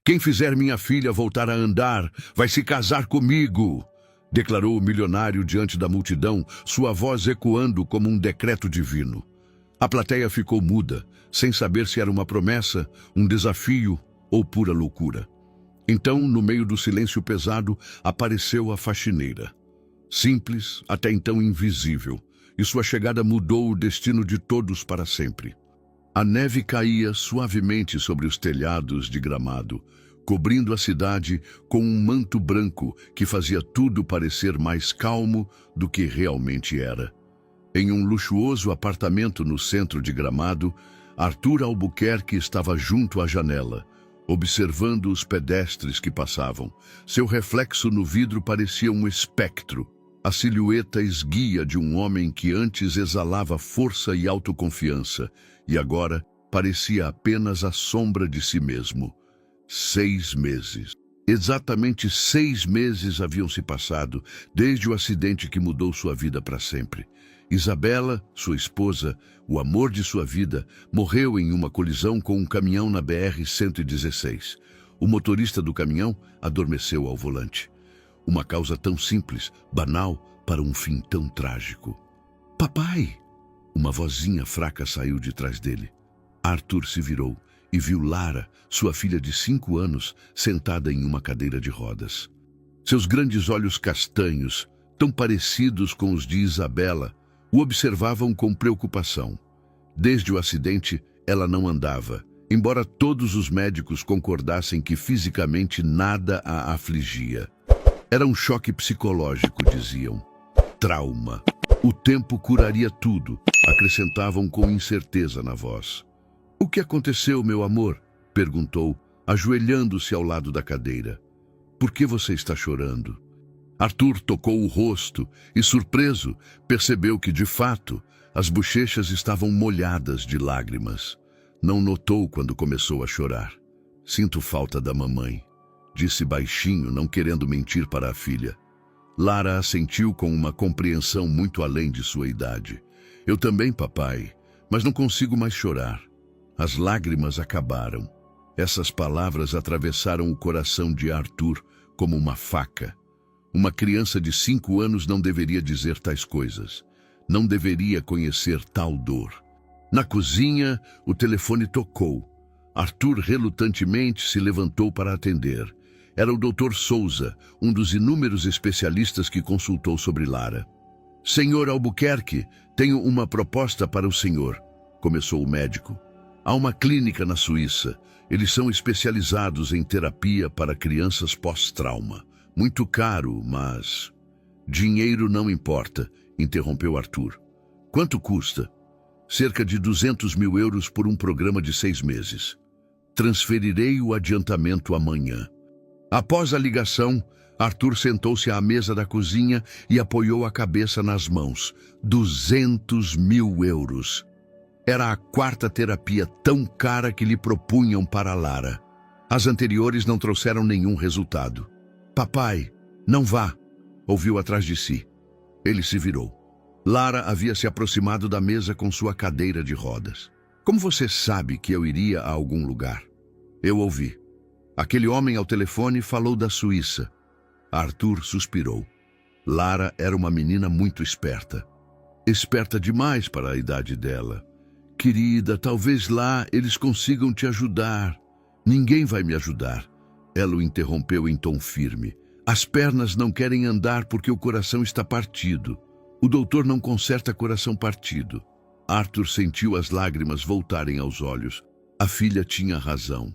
Quem fizer minha filha voltar a andar vai se casar comigo, declarou o milionário diante da multidão, sua voz ecoando como um decreto divino. A plateia ficou muda, sem saber se era uma promessa, um desafio ou pura loucura. Então, no meio do silêncio pesado, apareceu a faxineira. Simples, até então invisível, e sua chegada mudou o destino de todos para sempre. A neve caía suavemente sobre os telhados de Gramado, cobrindo a cidade com um manto branco que fazia tudo parecer mais calmo do que realmente era. Em um luxuoso apartamento no centro de Gramado, Arthur Albuquerque estava junto à janela, observando os pedestres que passavam. Seu reflexo no vidro parecia um espectro, a silhueta esguia de um homem que antes exalava força e autoconfiança, e agora parecia apenas a sombra de si mesmo. 6 meses. Exatamente 6 meses haviam se passado desde o acidente que mudou sua vida para sempre. Isabela, sua esposa, o amor de sua vida, morreu em uma colisão com um caminhão na BR-116. O motorista do caminhão adormeceu ao volante. Uma causa tão simples, banal, para um fim tão trágico. Papai! Uma vozinha fraca saiu de trás dele. Arthur se virou e viu Lara, sua filha de 5 anos, sentada em uma cadeira de rodas. Seus grandes olhos castanhos, tão parecidos com os de Isabela, o observavam com preocupação. Desde o acidente, ela não andava, embora todos os médicos concordassem que fisicamente nada a afligia. Era um choque psicológico, diziam. Trauma. O tempo curaria tudo, acrescentavam com incerteza na voz. O que aconteceu, meu amor? Perguntou, ajoelhando-se ao lado da cadeira. Por que você está chorando? Arthur tocou o rosto e, surpreso, percebeu que, de fato, as bochechas estavam molhadas de lágrimas. Não notou quando começou a chorar. Sinto falta da mamãe, disse baixinho, não querendo mentir para a filha. Lara assentiu com uma compreensão muito além de sua idade. Eu também, papai, mas não consigo mais chorar. As lágrimas acabaram. Essas palavras atravessaram o coração de Arthur como uma faca. Uma criança de 5 anos não deveria dizer tais coisas. Não deveria conhecer tal dor. Na cozinha, o telefone tocou. Arthur relutantemente se levantou para atender. Era o Dr. Souza, um dos inúmeros especialistas que consultou sobre Lara. Senhor Albuquerque, tenho uma proposta para o senhor, começou o médico. Há uma clínica na Suíça. Eles são especializados em terapia para crianças pós-trauma. Muito caro, mas... Dinheiro não importa, interrompeu Arthur. Quanto custa? Cerca de 200 mil euros por um programa de 6 meses. Transferirei o adiantamento amanhã. Após a ligação, Arthur sentou-se à mesa da cozinha e apoiou a cabeça nas mãos. 200 mil euros. Era a 4ª terapia tão cara que lhe propunham para Lara. As anteriores não trouxeram nenhum resultado. Papai, não vá, ouviu atrás de si. Ele se virou. Lara havia se aproximado da mesa com sua cadeira de rodas. Como você sabe que eu iria a algum lugar? Eu ouvi. Aquele homem ao telefone falou da Suíça. Arthur suspirou. Lara era uma menina muito esperta. Esperta demais para a idade dela. Querida, talvez lá eles consigam te ajudar. Ninguém vai me ajudar. Ela o interrompeu em tom firme. As pernas não querem andar porque o coração está partido. O doutor não conserta coração partido. Arthur sentiu as lágrimas voltarem aos olhos. A filha tinha razão.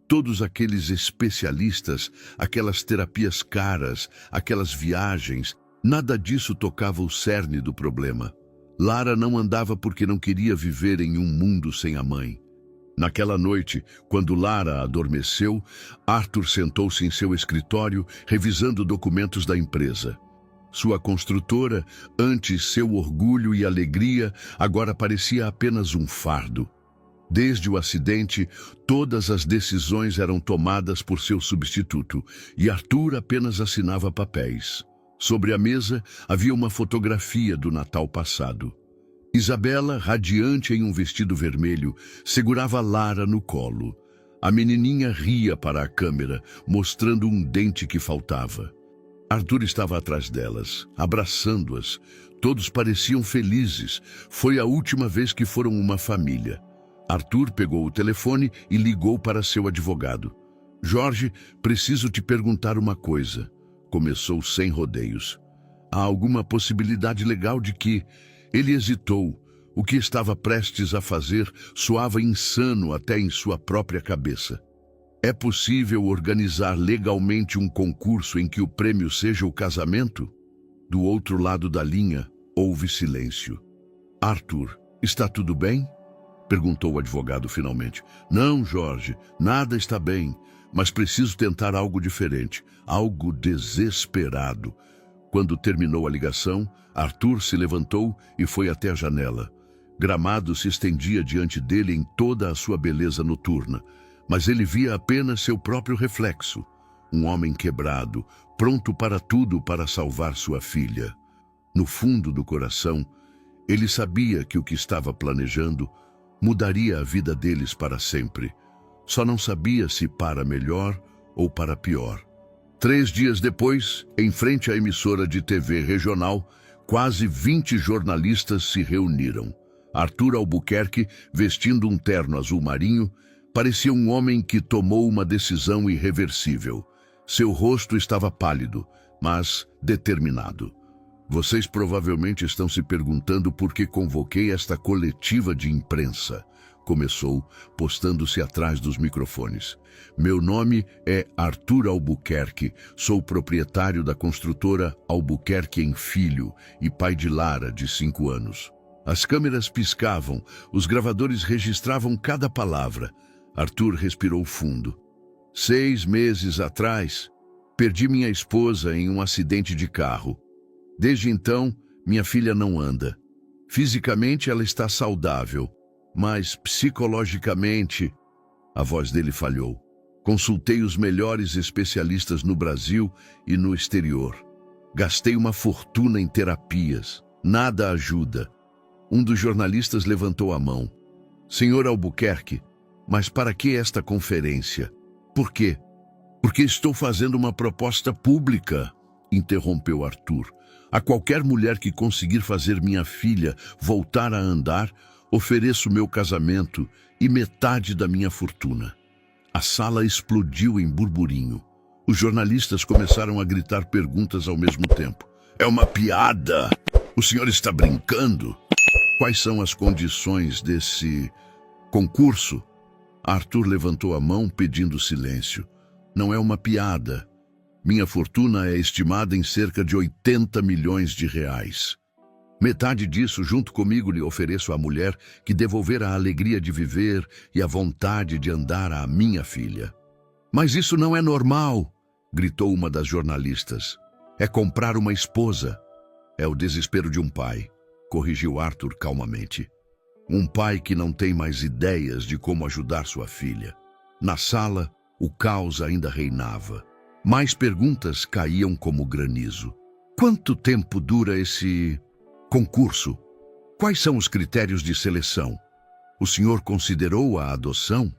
Todos aqueles especialistas, aquelas terapias caras, aquelas viagens, nada disso tocava o cerne do problema. Lara não andava porque não queria viver em um mundo sem a mãe. Naquela noite, quando Lara adormeceu, Arthur sentou-se em seu escritório, revisando documentos da empresa. Sua construtora, antes seu orgulho e alegria, agora parecia apenas um fardo. Desde o acidente, todas as decisões eram tomadas por seu substituto, e Arthur apenas assinava papéis. Sobre a mesa havia uma fotografia do Natal passado. Isabela, radiante em um vestido vermelho, segurava Lara no colo. A menininha ria para a câmera, mostrando um dente que faltava. Arthur estava atrás delas, abraçando-as. Todos pareciam felizes. Foi a última vez que foram uma família. Arthur pegou o telefone e ligou para seu advogado. Jorge, preciso te perguntar uma coisa. Começou sem rodeios. Há alguma possibilidade legal de que... Ele hesitou. O que estava prestes a fazer soava insano até em sua própria cabeça. É possível organizar legalmente um concurso em que o prêmio seja o casamento? Do outro lado da linha, houve silêncio. Arthur, está tudo bem? Perguntou o advogado finalmente. Não, Jorge, nada está bem, mas preciso tentar algo diferente, algo desesperado. Quando terminou a ligação, Arthur se levantou e foi até a janela. Gramado se estendia diante dele em toda a sua beleza noturna, mas ele via apenas seu próprio reflexo. Um homem quebrado, pronto para tudo para salvar sua filha. No fundo do coração, ele sabia que o que estava planejando mudaria a vida deles para sempre. Só não sabia se para melhor ou para pior. 3 dias depois, em frente à emissora de TV regional, quase 20 jornalistas se reuniram. Arthur Albuquerque, vestindo um terno azul marinho, parecia um homem que tomou uma decisão irreversível. Seu rosto estava pálido, mas determinado. Vocês provavelmente estão se perguntando por que convoquei esta coletiva de imprensa. Começou, postando-se atrás dos microfones. Meu nome é Arthur Albuquerque, sou proprietário da construtora Albuquerque Filho e pai de Lara, de 5 anos. As câmeras piscavam, os gravadores registravam cada palavra. Arthur respirou fundo. 6 meses atrás, perdi minha esposa em um acidente de carro. Desde então, minha filha não anda. Fisicamente ela está saudável, mas psicologicamente... A voz dele falhou. Consultei os melhores especialistas no Brasil e no exterior. Gastei uma fortuna em terapias. Nada ajuda. Um dos jornalistas levantou a mão. Senhor Albuquerque, mas para que esta conferência? Por quê? Porque estou fazendo uma proposta pública, interrompeu Arthur. A qualquer mulher que conseguir fazer minha filha voltar a andar, ofereço meu casamento e metade da minha fortuna. A sala explodiu em burburinho. Os jornalistas começaram a gritar perguntas ao mesmo tempo. É uma piada! O senhor está brincando? Quais são as condições desse concurso? Arthur levantou a mão pedindo silêncio. Não é uma piada. Minha fortuna é estimada em cerca de 80 milhões de reais. Metade disso, junto comigo, lhe ofereço à mulher que devolver a alegria de viver e a vontade de andar à minha filha. Mas isso não é normal, gritou uma das jornalistas. É comprar uma esposa. É o desespero de um pai, corrigiu Arthur calmamente. Um pai que não tem mais ideias de como ajudar sua filha. Na sala, o caos ainda reinava. Mais perguntas caíam como granizo. Quanto tempo dura esse concurso? Quais são os critérios de seleção? O senhor considerou a adoção?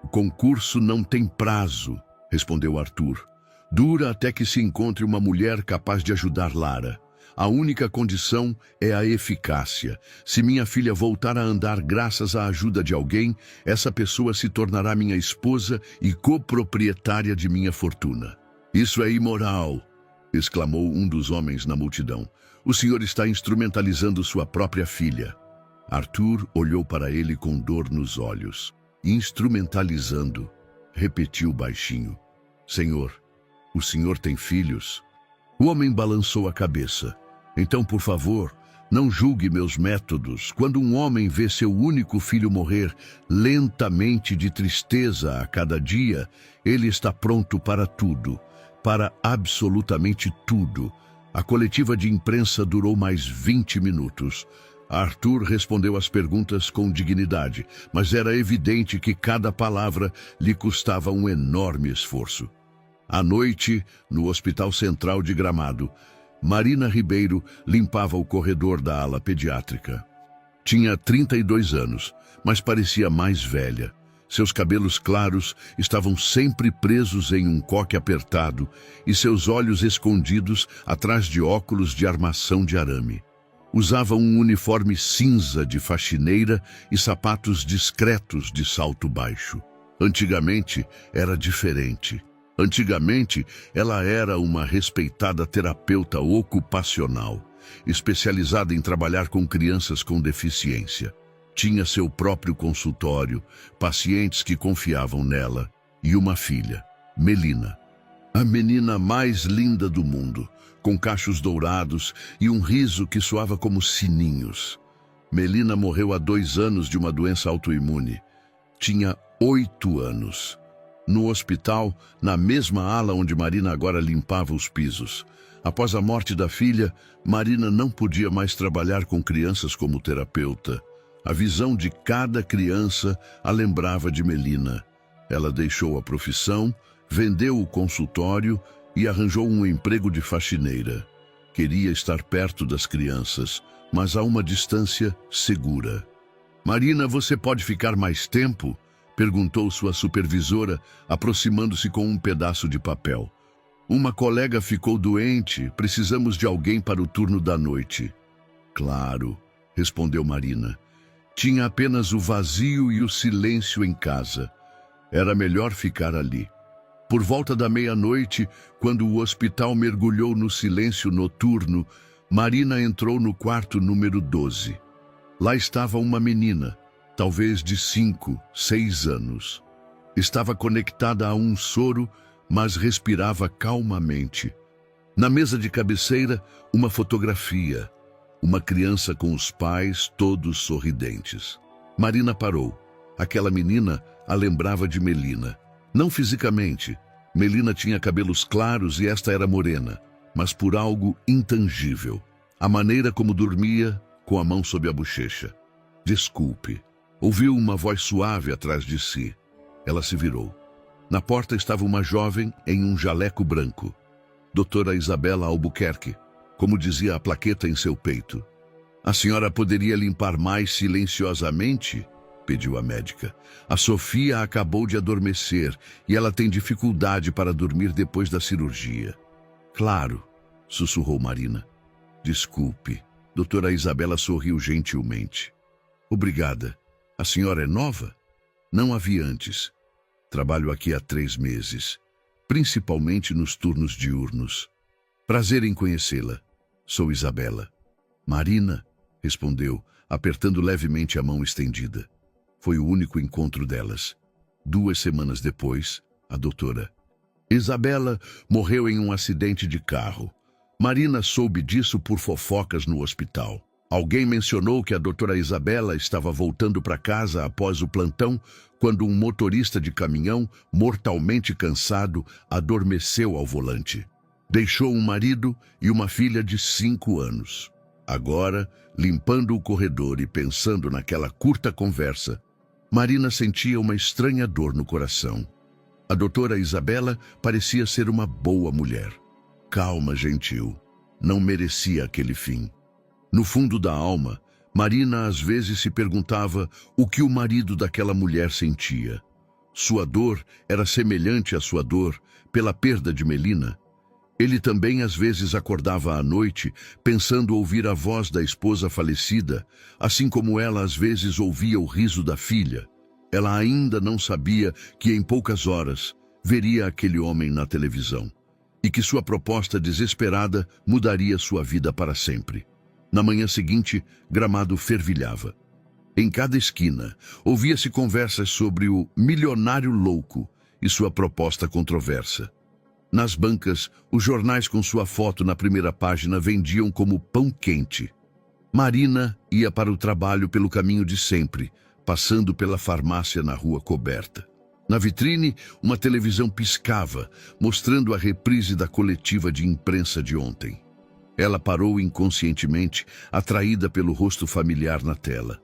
O concurso não tem prazo, respondeu Arthur. Dura até que se encontre uma mulher capaz de ajudar Lara. A única condição é a eficácia. Se minha filha voltar a andar graças à ajuda de alguém, essa pessoa se tornará minha esposa e coproprietária de minha fortuna. Isso é imoral, exclamou um dos homens na multidão. O senhor está instrumentalizando sua própria filha. Arthur olhou para ele com dor nos olhos. Instrumentalizando, repetiu baixinho. Senhor, o senhor tem filhos? O homem balançou a cabeça. Então, por favor, não julgue meus métodos. Quando um homem vê seu único filho morrer lentamente de tristeza a cada dia, ele está pronto para tudo, para absolutamente tudo. A coletiva de imprensa durou mais 20 minutos. Arthur respondeu às perguntas com dignidade, mas era evidente que cada palavra lhe custava um enorme esforço. À noite, no Hospital Central de Gramado, Marina Ribeiro limpava o corredor da ala pediátrica. Tinha 32 anos, mas parecia mais velha. Seus cabelos claros estavam sempre presos em um coque apertado e seus olhos escondidos atrás de óculos de armação de arame. Usava um uniforme cinza de faxineira e sapatos discretos de salto baixo. Antigamente era diferente. Antigamente ela era uma respeitada terapeuta ocupacional, especializada em trabalhar com crianças com deficiência. Tinha seu próprio consultório, pacientes que confiavam nela e uma filha, Melina. A menina mais linda do mundo, com cachos dourados e um riso que soava como sininhos. Melina morreu há 2 anos de uma doença autoimune. Tinha 8 anos. No hospital, na mesma ala onde Marina agora limpava os pisos. Após a morte da filha, Marina não podia mais trabalhar com crianças como terapeuta. A visão de cada criança a lembrava de Melina. Ela deixou a profissão, vendeu o consultório e arranjou um emprego de faxineira. Queria estar perto das crianças, mas a uma distância segura. "Marina, você pode ficar mais tempo?" perguntou sua supervisora, aproximando-se com um pedaço de papel. "Uma colega ficou doente, precisamos de alguém para o turno da noite." "Claro", respondeu Marina. Tinha apenas o vazio e o silêncio em casa. Era melhor ficar ali. Por volta da meia-noite, quando o hospital mergulhou no silêncio noturno, Marina entrou no quarto número 12. Lá estava uma menina, talvez de 5, 6 anos. Estava conectada a um soro, mas respirava calmamente. Na mesa de cabeceira, uma fotografia. Uma criança com os pais, todos sorridentes. Marina parou. Aquela menina a lembrava de Melina. Não fisicamente. Melina tinha cabelos claros e esta era morena, mas por algo intangível. A maneira como dormia, com a mão sob a bochecha. "Desculpe." Ouviu uma voz suave atrás de si. Ela se virou. Na porta estava uma jovem em um jaleco branco. Doutora Isabela Albuquerque, como dizia a plaqueta em seu peito. "A senhora poderia limpar mais silenciosamente?" pediu a médica. "A Sofia acabou de adormecer e ela tem dificuldade para dormir depois da cirurgia." "Claro", sussurrou Marina. "Desculpe." Doutora Isabela sorriu gentilmente. "Obrigada. A senhora é nova?" "Não havia antes. Trabalho aqui há 3 meses, principalmente nos turnos diurnos. Prazer em conhecê-la. Sou Isabela." "Marina", respondeu, apertando levemente a mão estendida. Foi o único encontro delas. 2 semanas depois, a doutora Isabela morreu em um acidente de carro. Marina soube disso por fofocas no hospital. Alguém mencionou que a doutora Isabela estava voltando para casa após o plantão quando um motorista de caminhão, mortalmente cansado, adormeceu ao volante. Deixou um marido e uma filha de 5 anos. Agora, limpando o corredor e pensando naquela curta conversa, Marina sentia uma estranha dor no coração. A doutora Isabela parecia ser uma boa mulher. Calma, gentil. Não merecia aquele fim. No fundo da alma, Marina às vezes se perguntava o que o marido daquela mulher sentia. Sua dor era semelhante à sua dor pela perda de Melina. Ele também às vezes acordava à noite pensando ouvir a voz da esposa falecida, assim como ela às vezes ouvia o riso da filha. Ela ainda não sabia que em poucas horas veria aquele homem na televisão e que sua proposta desesperada mudaria sua vida para sempre. Na manhã seguinte, Gramado fervilhava. Em cada esquina, ouvia-se conversas sobre o milionário louco e sua proposta controversa. Nas bancas, os jornais com sua foto na primeira página vendiam como pão quente. Marina ia para o trabalho pelo caminho de sempre, passando pela farmácia na rua coberta. Na vitrine, uma televisão piscava, mostrando a reprise da coletiva de imprensa de ontem. Ela parou inconscientemente, atraída pelo rosto familiar na tela.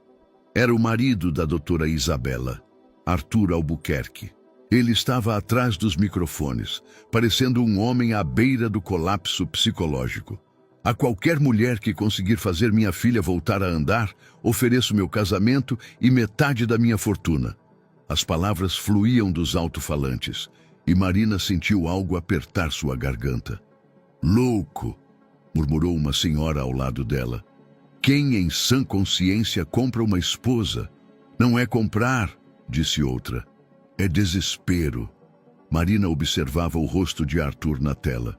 Era o marido da doutora Isabela, Arthur Albuquerque. Ele estava atrás dos microfones, parecendo um homem à beira do colapso psicológico. "A qualquer mulher que conseguir fazer minha filha voltar a andar, ofereço meu casamento e metade da minha fortuna." As palavras fluíam dos alto-falantes e Marina sentiu algo apertar sua garganta. Louco! Murmurou uma senhora ao lado dela. Quem em sã consciência compra uma esposa? Não é comprar, disse outra. É desespero. Marina observava o rosto de Arthur na tela.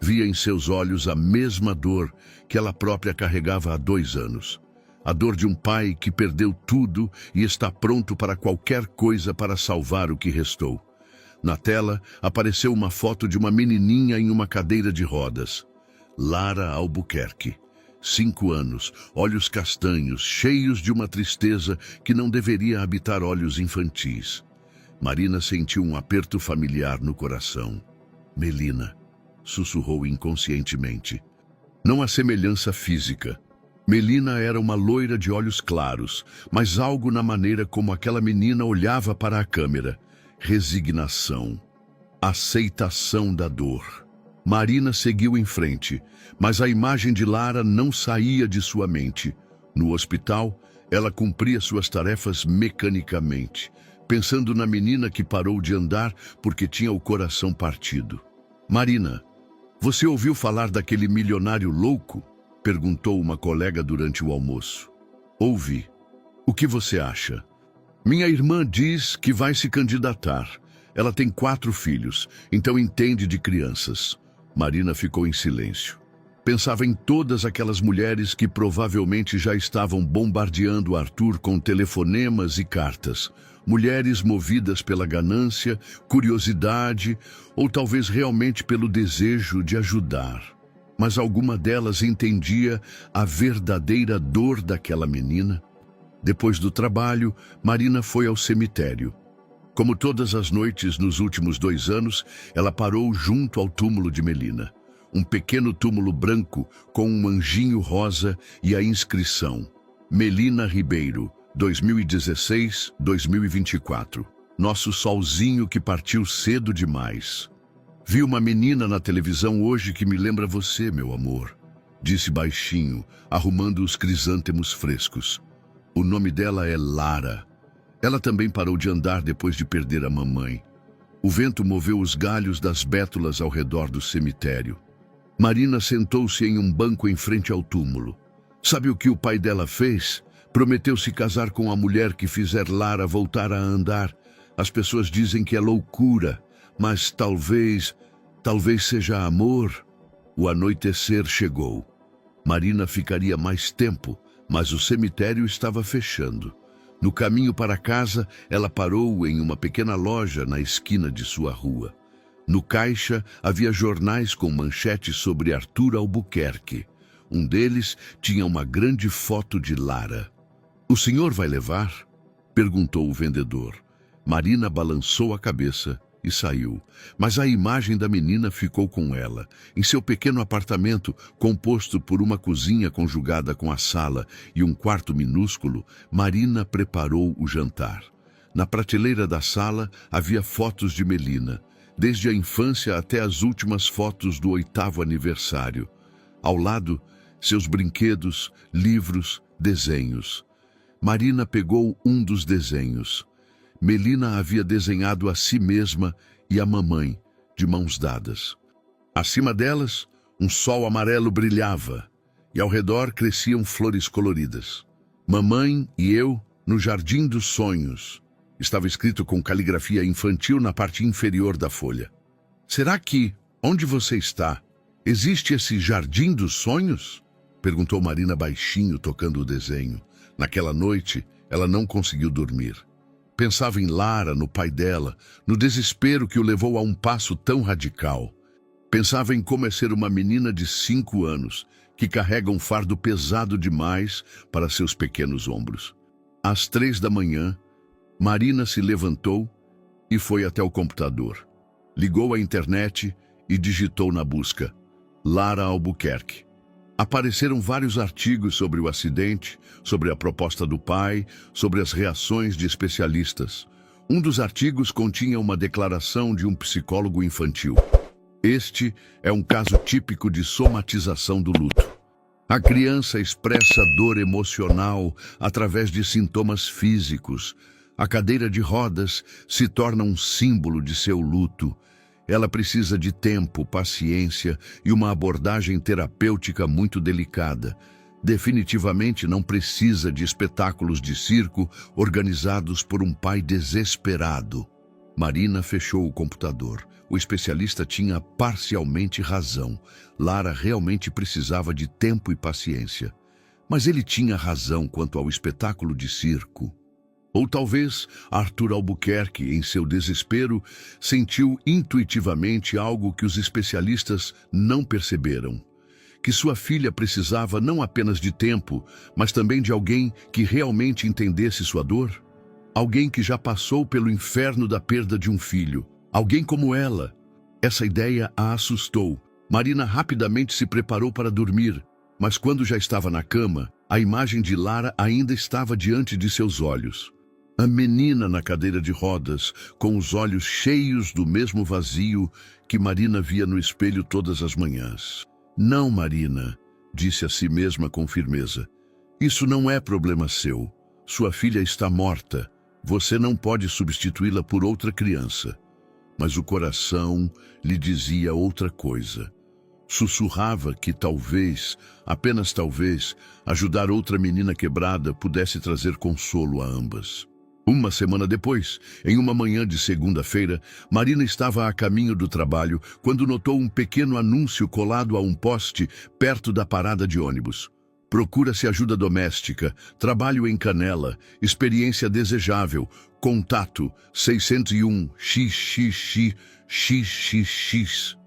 Via em seus olhos a mesma dor que ela própria carregava há 2 anos. A dor de um pai que perdeu tudo e está pronto para qualquer coisa para salvar o que restou. Na tela apareceu uma foto de uma menininha em uma cadeira de rodas. Lara Albuquerque. 5 anos, olhos castanhos, cheios de uma tristeza que não deveria habitar olhos infantis. Marina sentiu um aperto familiar no coração. Melina, sussurrou inconscientemente. Não há semelhança física. Melina era uma loira de olhos claros, mas algo na maneira como aquela menina olhava para a câmera. Resignação. Aceitação da dor. Marina seguiu em frente, mas a imagem de Lara não saía de sua mente. No hospital, ela cumpria suas tarefas mecanicamente, pensando na menina que parou de andar porque tinha o coração partido. Marina, você ouviu falar daquele milionário louco? Perguntou uma colega durante o almoço. Ouvi. O que você acha? Minha irmã diz que vai se candidatar. Ela tem 4 filhos, então entende de crianças. Marina ficou em silêncio. Pensava em todas aquelas mulheres que provavelmente já estavam bombardeando Arthur com telefonemas e cartas. Mulheres movidas pela ganância, curiosidade ou talvez realmente pelo desejo de ajudar. Mas alguma delas entendia a verdadeira dor daquela menina. Depois do trabalho, Marina foi ao cemitério. Como todas as noites nos últimos 2 anos, ela parou junto ao túmulo de Melina. Um pequeno túmulo branco com um anjinho rosa e a inscrição: Melina Ribeiro, 2016-2024. Nosso solzinho que partiu cedo demais. Vi uma menina na televisão hoje que me lembra você, meu amor, disse baixinho, arrumando os crisântemos frescos. O nome dela é Lara. Ela também parou de andar depois de perder a mamãe. O vento moveu os galhos das bétulas ao redor do cemitério. Marina sentou-se em um banco em frente ao túmulo. Sabe o que o pai dela fez? Prometeu se casar com a mulher que fizer Lara voltar a andar. As pessoas dizem que é loucura, mas talvez seja amor. O anoitecer chegou. Marina ficaria mais tempo, mas o cemitério estava fechando. No caminho para casa, ela parou em uma pequena loja na esquina de sua rua. No caixa havia jornais com manchetes sobre Arthur Albuquerque. Um deles tinha uma grande foto de Lara. "O senhor vai levar?" perguntou o vendedor. Marina balançou a cabeça e saiu, mas a imagem da menina ficou com ela. Em seu pequeno apartamento, composto por uma cozinha conjugada com a sala e um quarto minúsculo, Marina preparou o jantar. Na prateleira da sala havia fotos de Melina, desde a infância até as últimas fotos do 8º aniversário. Ao lado, seus brinquedos, livros, desenhos. Marina pegou um dos desenhos. Melina havia desenhado a si mesma e a mamãe, de mãos dadas. Acima delas, um sol amarelo brilhava, e ao redor cresciam flores coloridas. "Mamãe e eu no Jardim dos Sonhos", estava escrito com caligrafia infantil na parte inferior da folha. "Será que, onde você está, existe esse Jardim dos Sonhos?" perguntou Marina baixinho, tocando o desenho. Naquela noite, ela não conseguiu dormir. Pensava em Lara, no pai dela, no desespero que o levou a um passo tão radical. Pensava em como é ser uma menina de 5 anos, que carrega um fardo pesado demais para seus pequenos ombros. Às 3 da manhã, Marina se levantou e foi até o computador. Ligou a internet e digitou na busca: Lara Albuquerque. Apareceram vários artigos sobre o acidente, sobre a proposta do pai, sobre as reações de especialistas. Um dos artigos continha uma declaração de um psicólogo infantil. Este é um caso típico de somatização do luto. A criança expressa dor emocional através de sintomas físicos. A cadeira de rodas se torna um símbolo de seu luto. Ela precisa de tempo, paciência e uma abordagem terapêutica muito delicada. Definitivamente não precisa de espetáculos de circo organizados por um pai desesperado. Marina fechou o computador. O especialista tinha parcialmente razão. Lara realmente precisava de tempo e paciência. Mas ele tinha razão quanto ao espetáculo de circo. Ou talvez Arthur Albuquerque, em seu desespero, sentiu intuitivamente algo que os especialistas não perceberam. Que sua filha precisava não apenas de tempo, mas também de alguém que realmente entendesse sua dor. Alguém que já passou pelo inferno da perda de um filho. Alguém como ela. Essa ideia a assustou. Marina rapidamente se preparou para dormir, mas quando já estava na cama, a imagem de Lara ainda estava diante de seus olhos. A menina na cadeira de rodas, com os olhos cheios do mesmo vazio que Marina via no espelho todas as manhãs. Não, Marina, disse a si mesma com firmeza. Isso não é problema seu. Sua filha está morta. Você não pode substituí-la por outra criança. Mas o coração lhe dizia outra coisa. Sussurrava que talvez, apenas talvez, ajudar outra menina quebrada pudesse trazer consolo a ambas. Uma semana depois, em uma manhã de segunda-feira, Marina estava a caminho do trabalho quando notou um pequeno anúncio colado a um poste perto da parada de ônibus. Procura-se ajuda doméstica, trabalho em Canela, experiência desejável, contato 601 XXX.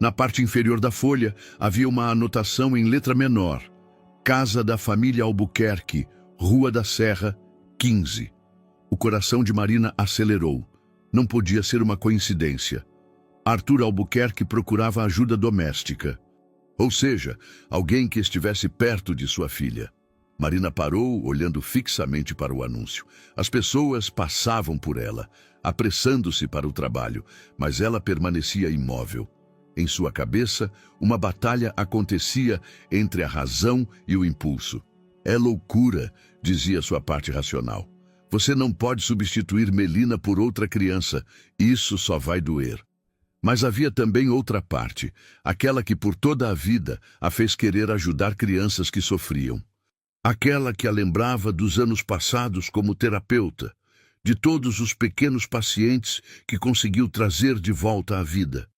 Na parte inferior da folha havia uma anotação em letra menor. Casa da família Albuquerque, Rua da Serra, 15. O coração de Marina acelerou. Não podia ser uma coincidência. Arthur Albuquerque procurava ajuda doméstica. Ou seja, alguém que estivesse perto de sua filha. Marina parou, olhando fixamente para o anúncio. As pessoas passavam por ela, apressando-se para o trabalho, mas ela permanecia imóvel. Em sua cabeça, uma batalha acontecia entre a razão e o impulso. É loucura, dizia sua parte racional. Você não pode substituir Melina por outra criança. Isso só vai doer. Mas havia também outra parte, aquela que por toda a vida a fez querer ajudar crianças que sofriam. Aquela que a lembrava dos anos passados como terapeuta, de todos os pequenos pacientes que conseguiu trazer de volta à vida.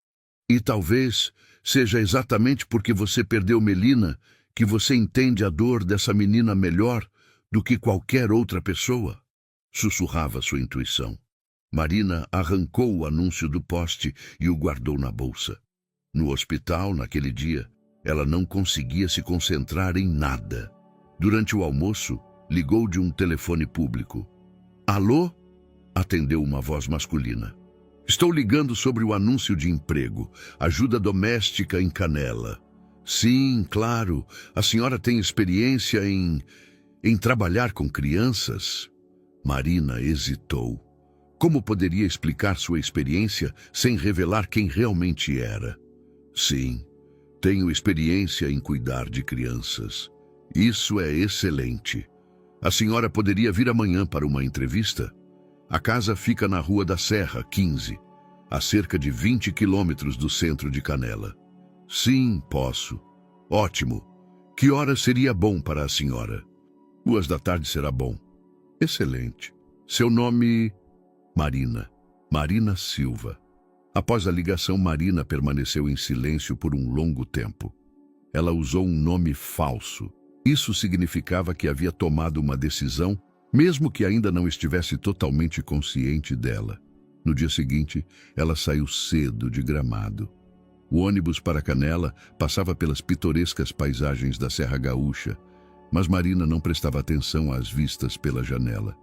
E talvez seja exatamente porque você perdeu Melina que você entende a dor dessa menina melhor do que qualquer outra pessoa. Sussurrava sua intuição. Marina arrancou o anúncio do poste e o guardou na bolsa. No hospital, naquele dia, ela não conseguia se concentrar em nada. Durante o almoço, ligou de um telefone público. Alô? Atendeu uma voz masculina. Estou ligando sobre o anúncio de emprego. Ajuda doméstica em Canela. Sim, claro. A senhora tem experiência em trabalhar com crianças? Marina hesitou. Como poderia explicar sua experiência sem revelar quem realmente era? Sim, tenho experiência em cuidar de crianças. Isso é excelente. A senhora poderia vir amanhã para uma entrevista? A casa fica na Rua da Serra, 15, a cerca de 20 quilômetros do centro de Canela. Sim, posso. Ótimo. Que hora seria bom para a senhora? 14h será bom. Excelente. Seu nome... Marina. Marina Silva. Após a ligação, Marina permaneceu em silêncio por um longo tempo. Ela usou um nome falso. Isso significava que havia tomado uma decisão, mesmo que ainda não estivesse totalmente consciente dela. No dia seguinte, ela saiu cedo de Gramado. O ônibus para Canela passava pelas pitorescas paisagens da Serra Gaúcha, mas Marina não prestava atenção às vistas pela janela.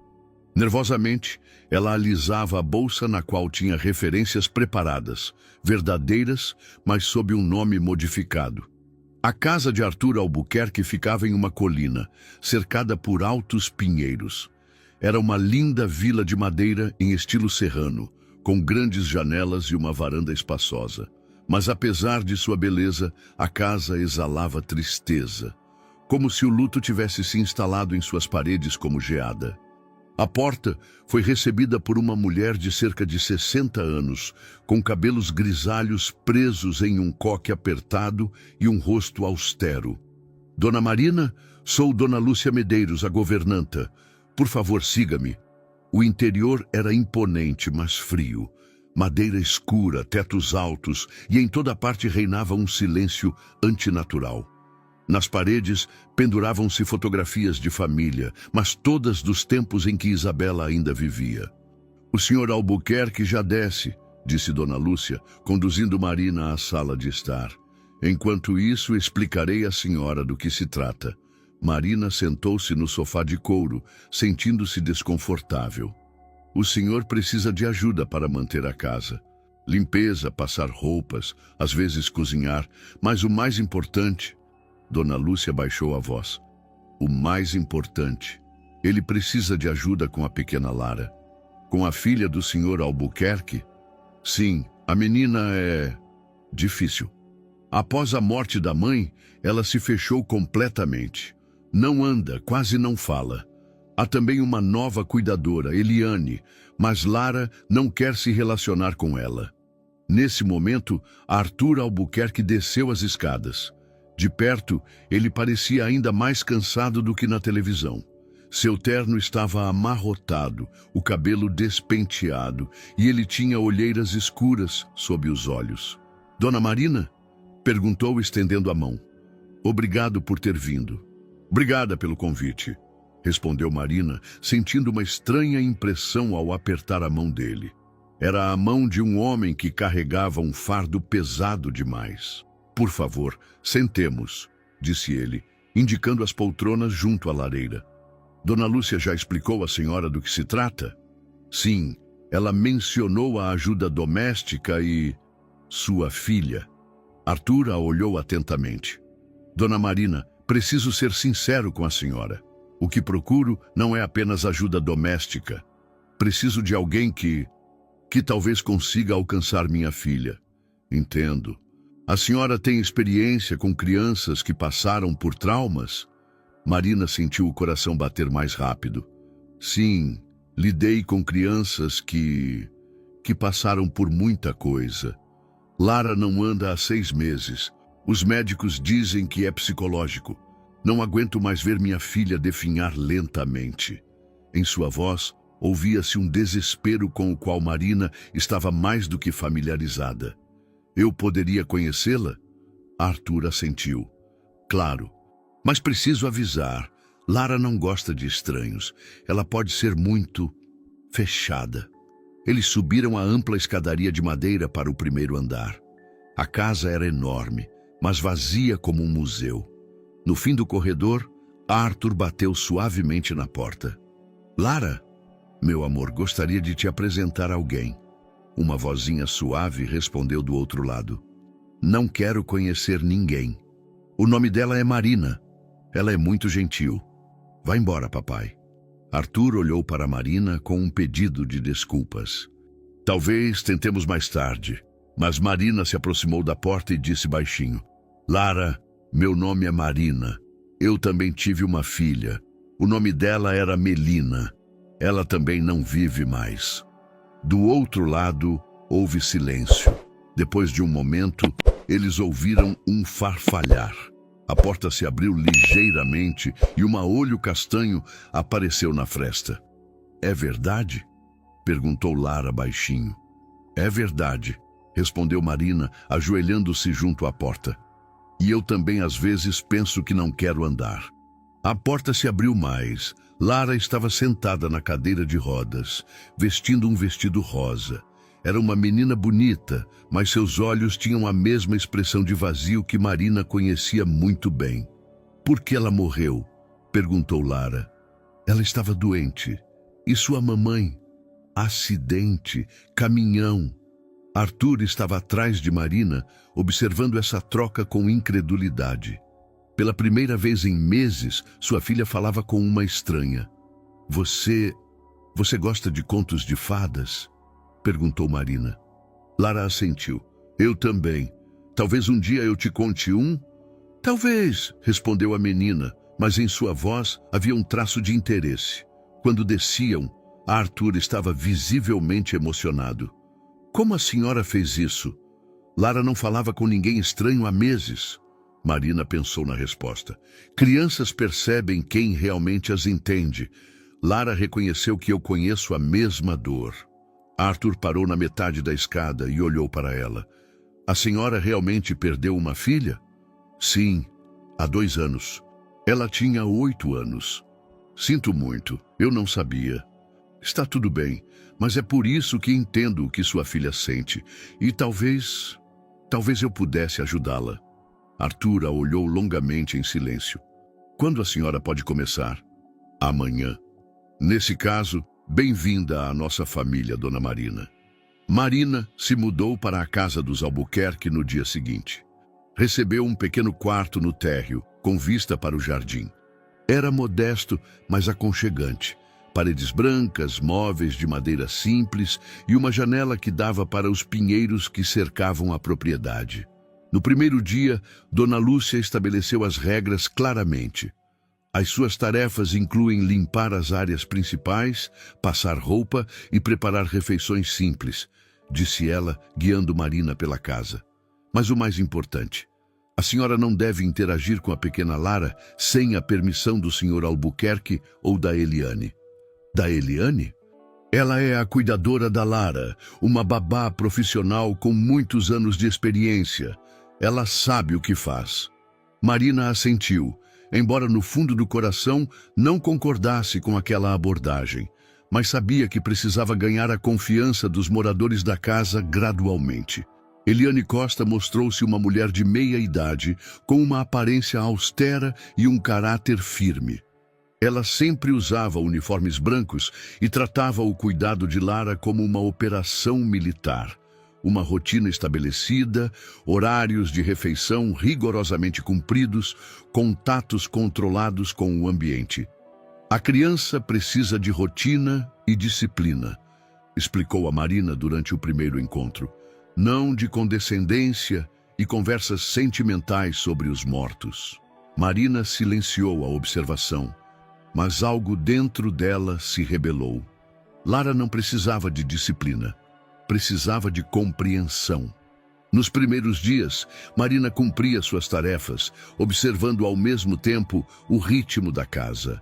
Nervosamente, ela alisava a bolsa na qual tinha referências preparadas, verdadeiras, mas sob um nome modificado. A casa de Arthur Albuquerque ficava em uma colina, cercada por altos pinheiros. Era uma linda vila de madeira em estilo serrano, com grandes janelas e uma varanda espaçosa. Mas apesar de sua beleza, a casa exalava tristeza, como se o luto tivesse se instalado em suas paredes como geada. A porta foi recebida por uma mulher de cerca de 60 anos, com cabelos grisalhos presos em um coque apertado e um rosto austero. Dona Marina, sou Dona Lúcia Medeiros, a governanta. Por favor, siga-me. O interior era imponente, mas frio. Madeira escura, tetos altos, e em toda parte reinava um silêncio antinatural. Nas paredes penduravam-se fotografias de família, mas todas dos tempos em que Isabela ainda vivia. O senhor Albuquerque já desce, disse Dona Lúcia, conduzindo Marina à sala de estar. Enquanto isso, explicarei à senhora do que se trata. Marina sentou-se no sofá de couro, sentindo-se desconfortável. O senhor precisa de ajuda para manter a casa. Limpeza, passar roupas, às vezes cozinhar, mas o mais importante... Dona Lúcia baixou a voz. O mais importante. Ele precisa de ajuda com a pequena Lara. Com a filha do senhor Albuquerque? Sim, a menina é... difícil. Após a morte da mãe, ela se fechou completamente. Não anda, quase não fala. Há também uma nova cuidadora, Eliane, mas Lara não quer se relacionar com ela. Nesse momento, Arthur Albuquerque desceu as escadas. De perto, ele parecia ainda mais cansado do que na televisão. Seu terno estava amarrotado, o cabelo despenteado, e ele tinha olheiras escuras sob os olhos. Dona Marina? Perguntou, estendendo a mão. Obrigado por ter vindo. Obrigada pelo convite, respondeu Marina, sentindo uma estranha impressão ao apertar a mão dele. Era a mão de um homem que carregava um fardo pesado demais. Por favor, sentemos, disse ele, indicando as poltronas junto à lareira. Dona Lúcia já explicou à senhora do que se trata? Sim, ela mencionou a ajuda doméstica e... sua filha. Arthur a olhou atentamente. Dona Marina, preciso ser sincero com a senhora. O que procuro não é apenas ajuda doméstica. Preciso de alguém que talvez consiga alcançar minha filha. Entendo. A senhora tem experiência com crianças que passaram por traumas? Marina sentiu o coração bater mais rápido. Sim, lidei com crianças que passaram por muita coisa. Lara não anda há 6 meses. Os médicos dizem que é psicológico. Não aguento mais ver minha filha definhar lentamente. Em sua voz, ouvia-se um desespero com o qual Marina estava mais do que familiarizada. Eu poderia conhecê-la? Arthur assentiu. Claro, mas preciso avisar. Lara não gosta de estranhos. Ela pode ser muito fechada. Eles subiram a ampla escadaria de madeira para o primeiro andar. A casa era enorme, mas vazia como um museu. No fim do corredor, Arthur bateu suavemente na porta. Lara, meu amor, gostaria de te apresentar a alguém. Uma vozinha suave respondeu do outro lado. Não quero conhecer ninguém. O nome dela é Marina. Ela é muito gentil. Vá embora, papai. Arthur olhou para Marina com um pedido de desculpas. Talvez tentemos mais tarde. Mas Marina se aproximou da porta e disse baixinho. Lara, meu nome é Marina. Eu também tive uma filha. O nome dela era Melina. Ela também não vive mais. Do outro lado, houve silêncio. Depois de um momento, eles ouviram um farfalhar. A porta se abriu ligeiramente e uma olho castanho apareceu na fresta. É verdade? Perguntou Lara baixinho. É verdade, respondeu Marina, ajoelhando-se junto à porta. E eu também às vezes penso que não quero andar. A porta se abriu mais. Lara estava sentada na cadeira de rodas, vestindo um vestido rosa. Era uma menina bonita, mas seus olhos tinham a mesma expressão de vazio que Marina conhecia muito bem. Por que ela morreu? Perguntou Lara. Ela estava doente. E sua mamãe? Acidente, caminhão. Arthur estava atrás de Marina, observando essa troca com incredulidade. Pela primeira vez em meses, sua filha falava com uma estranha. Você gosta de contos de fadas? Perguntou Marina. Lara assentiu. Eu também. Talvez um dia eu te conte um? Talvez, respondeu a menina, mas em sua voz havia um traço de interesse. Quando desciam, Arthur estava visivelmente emocionado. Como a senhora fez isso? Lara não falava com ninguém estranho há meses. Marina pensou na resposta. Crianças percebem quem realmente as entende. Lara reconheceu que eu conheço a mesma dor. Arthur parou na metade da escada e olhou para ela. A senhora realmente perdeu uma filha? Sim, há 2 anos. Ela tinha 8 anos. Sinto muito, eu não sabia. Está tudo bem, mas é por isso que entendo o que sua filha sente. E talvez eu pudesse ajudá-la. Arthur a olhou longamente em silêncio. Quando a senhora pode começar? Amanhã. Nesse caso, bem-vinda à nossa família, Dona Marina. Marina se mudou para a casa dos Albuquerque no dia seguinte. Recebeu um pequeno quarto no térreo, com vista para o jardim. Era modesto, mas aconchegante. Paredes brancas, móveis de madeira simples e uma janela que dava para os pinheiros que cercavam a propriedade. No primeiro dia, Dona Lúcia estabeleceu as regras claramente. As suas tarefas incluem limpar as áreas principais, passar roupa e preparar refeições simples, disse ela, guiando Marina pela casa. Mas o mais importante, a senhora não deve interagir com a pequena Lara sem a permissão do Sr. Albuquerque ou da Eliane. Da Eliane? Ela é a cuidadora da Lara, uma babá profissional com muitos anos de experiência. Ela sabe o que faz. Marina assentiu, embora no fundo do coração não concordasse com aquela abordagem, mas sabia que precisava ganhar a confiança dos moradores da casa gradualmente. Eliane Costa mostrou-se uma mulher de meia idade, com uma aparência austera e um caráter firme. Ela sempre usava uniformes brancos e tratava o cuidado de Lara como uma operação militar. Uma rotina estabelecida, horários de refeição rigorosamente cumpridos, contatos controlados com o ambiente. A criança precisa de rotina e disciplina, explicou a Marina durante o primeiro encontro. Não de condescendência e conversas sentimentais sobre os mortos. Marina silenciou a observação, mas algo dentro dela se rebelou. Lara não precisava de disciplina, precisava de compreensão. Nos primeiros dias, Marina cumpria suas tarefas, observando ao mesmo tempo o ritmo da casa.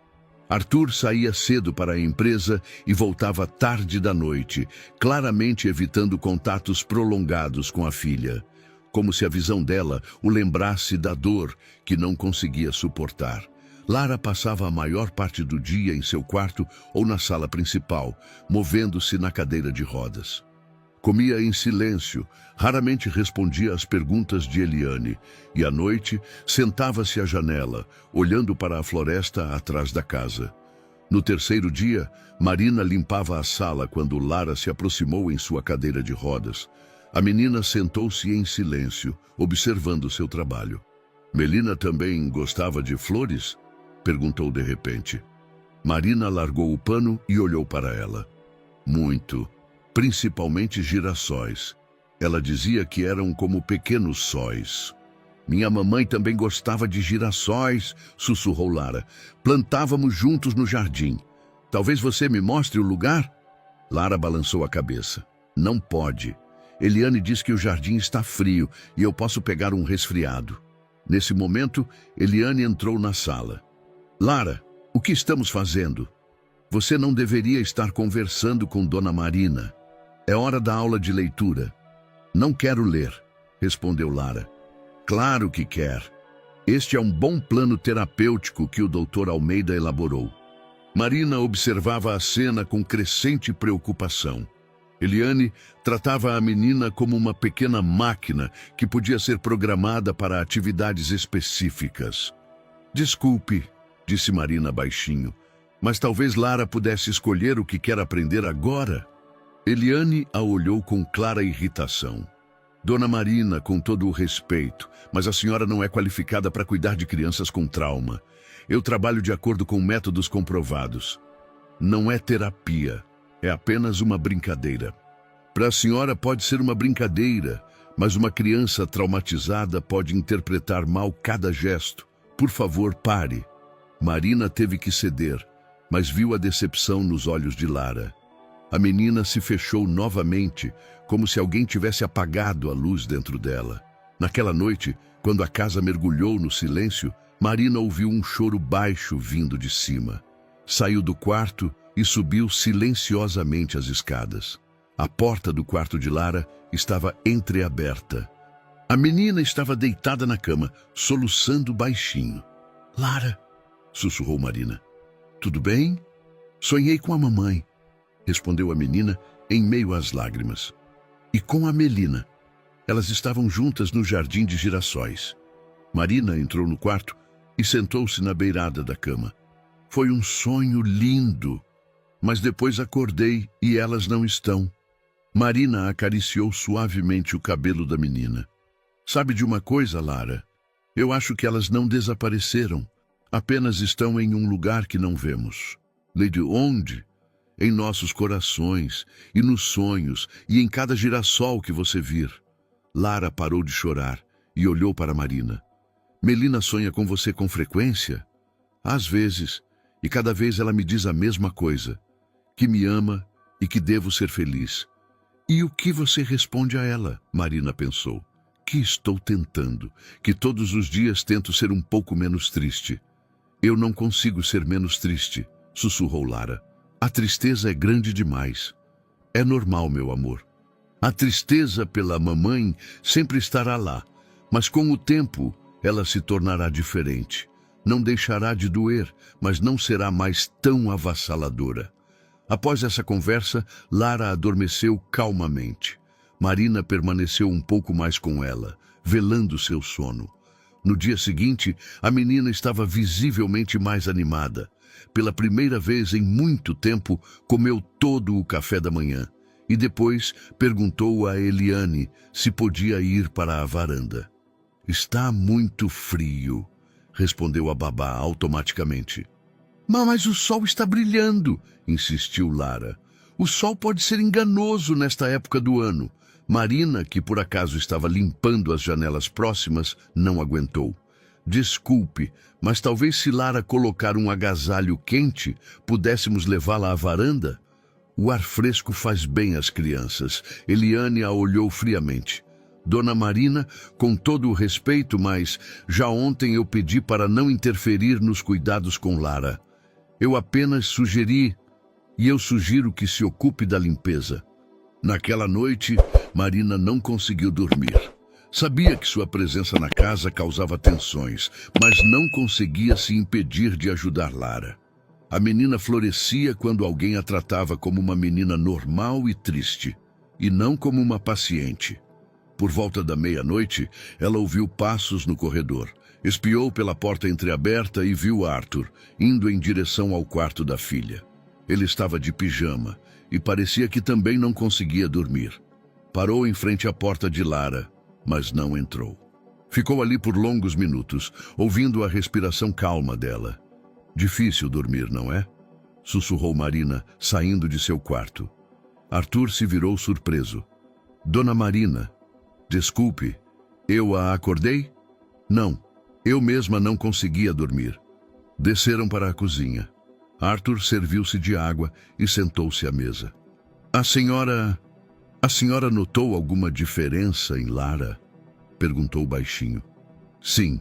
Arthur saía cedo para a empresa e voltava tarde da noite, claramente evitando contatos prolongados com a filha, como se a visão dela o lembrasse da dor que não conseguia suportar. Lara passava a maior parte do dia em seu quarto ou na sala principal, movendo-se na cadeira de rodas. Comia em silêncio, raramente respondia às perguntas de Eliane, e à noite sentava-se à janela, olhando para a floresta atrás da casa. No terceiro dia, Marina limpava a sala quando Lara se aproximou em sua cadeira de rodas. A menina sentou-se em silêncio, observando seu trabalho. Melina também gostava de flores? Perguntou de repente. Marina largou o pano e olhou para ela. Muito. Principalmente girassóis. Ela dizia que eram como pequenos sóis. Minha mamãe também gostava de girassóis, sussurrou Lara. Plantávamos juntos no jardim. Talvez você me mostre o lugar? Lara balançou a cabeça. Não pode. Eliane diz que o jardim está frio e eu posso pegar um resfriado. Nesse momento, Eliane entrou na sala. Lara, o que estamos fazendo? Você não deveria estar conversando com Dona Marina. É hora da aula de leitura. Não quero ler, respondeu Lara. Claro que quer. Este é um bom plano terapêutico que o Dr. Almeida elaborou. Marina observava a cena com crescente preocupação. Eliane tratava a menina como uma pequena máquina que podia ser programada para atividades específicas. Desculpe, disse Marina baixinho, mas talvez Lara pudesse escolher o que quer aprender agora. Eliane a olhou com clara irritação. Dona Marina, com todo o respeito, mas a senhora não é qualificada para cuidar de crianças com trauma. Eu trabalho de acordo com métodos comprovados. Não é terapia, é apenas uma brincadeira. Para a senhora pode ser uma brincadeira, mas uma criança traumatizada pode interpretar mal cada gesto. Por favor, pare. Marina teve que ceder. mas viu a decepção nos olhos de Lara. A menina se fechou novamente, como se alguém tivesse apagado a luz dentro dela. Naquela noite, quando a casa mergulhou no silêncio, Marina ouviu um choro baixo vindo de cima. Saiu do quarto e subiu silenciosamente as escadas. A porta do quarto de Lara estava entreaberta. A menina estava deitada na cama, soluçando baixinho. "Lara", sussurrou Marina. "Tudo bem?" "Sonhei com a mamãe", respondeu a menina em meio às lágrimas. "E com a Melina. Elas estavam juntas no jardim de girassóis." Marina entrou no quarto e sentou-se na beirada da cama. "Foi um sonho lindo, mas depois acordei e elas não estão." Marina acariciou suavemente o cabelo da menina. "Sabe de uma coisa, Lara? Eu acho que elas não desapareceram. Apenas estão em um lugar que não vemos." "Lady, onde?" "Em nossos corações, e nos sonhos, e em cada girassol que você vir." Lara parou de chorar e olhou para Marina. "Melina sonha com você com frequência?" "Às vezes, e cada vez ela me diz a mesma coisa, que me ama e que devo ser feliz." "E o que você responde a ela?" Marina pensou. "Que estou tentando, que todos os dias tento ser um pouco menos triste." "Eu não consigo ser menos triste", sussurrou Lara. "A tristeza é grande demais." "É normal, meu amor. A tristeza pela mamãe sempre estará lá, mas com o tempo ela se tornará diferente. Não deixará de doer, mas não será mais tão avassaladora." Após essa conversa, Lara adormeceu calmamente. Marina permaneceu um pouco mais com ela, velando seu sono. No dia seguinte, a menina estava visivelmente mais animada. Pela primeira vez em muito tempo, comeu todo o café da manhã e depois perguntou a Eliane se podia ir para a varanda. "Está muito frio", respondeu a babá automaticamente. Mas o sol está brilhando", insistiu Lara. "O sol pode ser enganoso nesta época do ano." Marina, que por acaso estava limpando as janelas próximas, não aguentou. "Desculpe, mas talvez se Lara colocar um agasalho quente, pudéssemos levá-la à varanda?" "O ar fresco faz bem às crianças." Eliane a olhou friamente. "Dona Marina, com todo o respeito, mas já ontem eu pedi para não interferir nos cuidados com Lara. Eu apenas sugeri, e eu sugiro que se ocupe da limpeza." Naquela noite, Marina não conseguiu dormir. Sabia que sua presença na casa causava tensões, mas não conseguia se impedir de ajudar Lara. A menina florescia quando alguém a tratava como uma menina normal e triste, e não como uma paciente. Por volta da meia-noite, ela ouviu passos no corredor. Espiou pela porta entreaberta e viu Arthur, indo em direção ao quarto da filha. Ele estava de pijama e parecia que também não conseguia dormir. Parou em frente à porta de Lara, mas não entrou. Ficou ali por longos minutos, ouvindo a respiração calma dela. "Difícil dormir, não é?" sussurrou Marina, saindo de seu quarto. Arthur se virou surpreso. "Dona Marina, desculpe, eu a acordei?" "Não. Eu mesma não conseguia dormir." Desceram para a cozinha. Arthur serviu-se de água e sentou-se à mesa. A senhora notou alguma diferença em Lara?" perguntou baixinho. "Sim.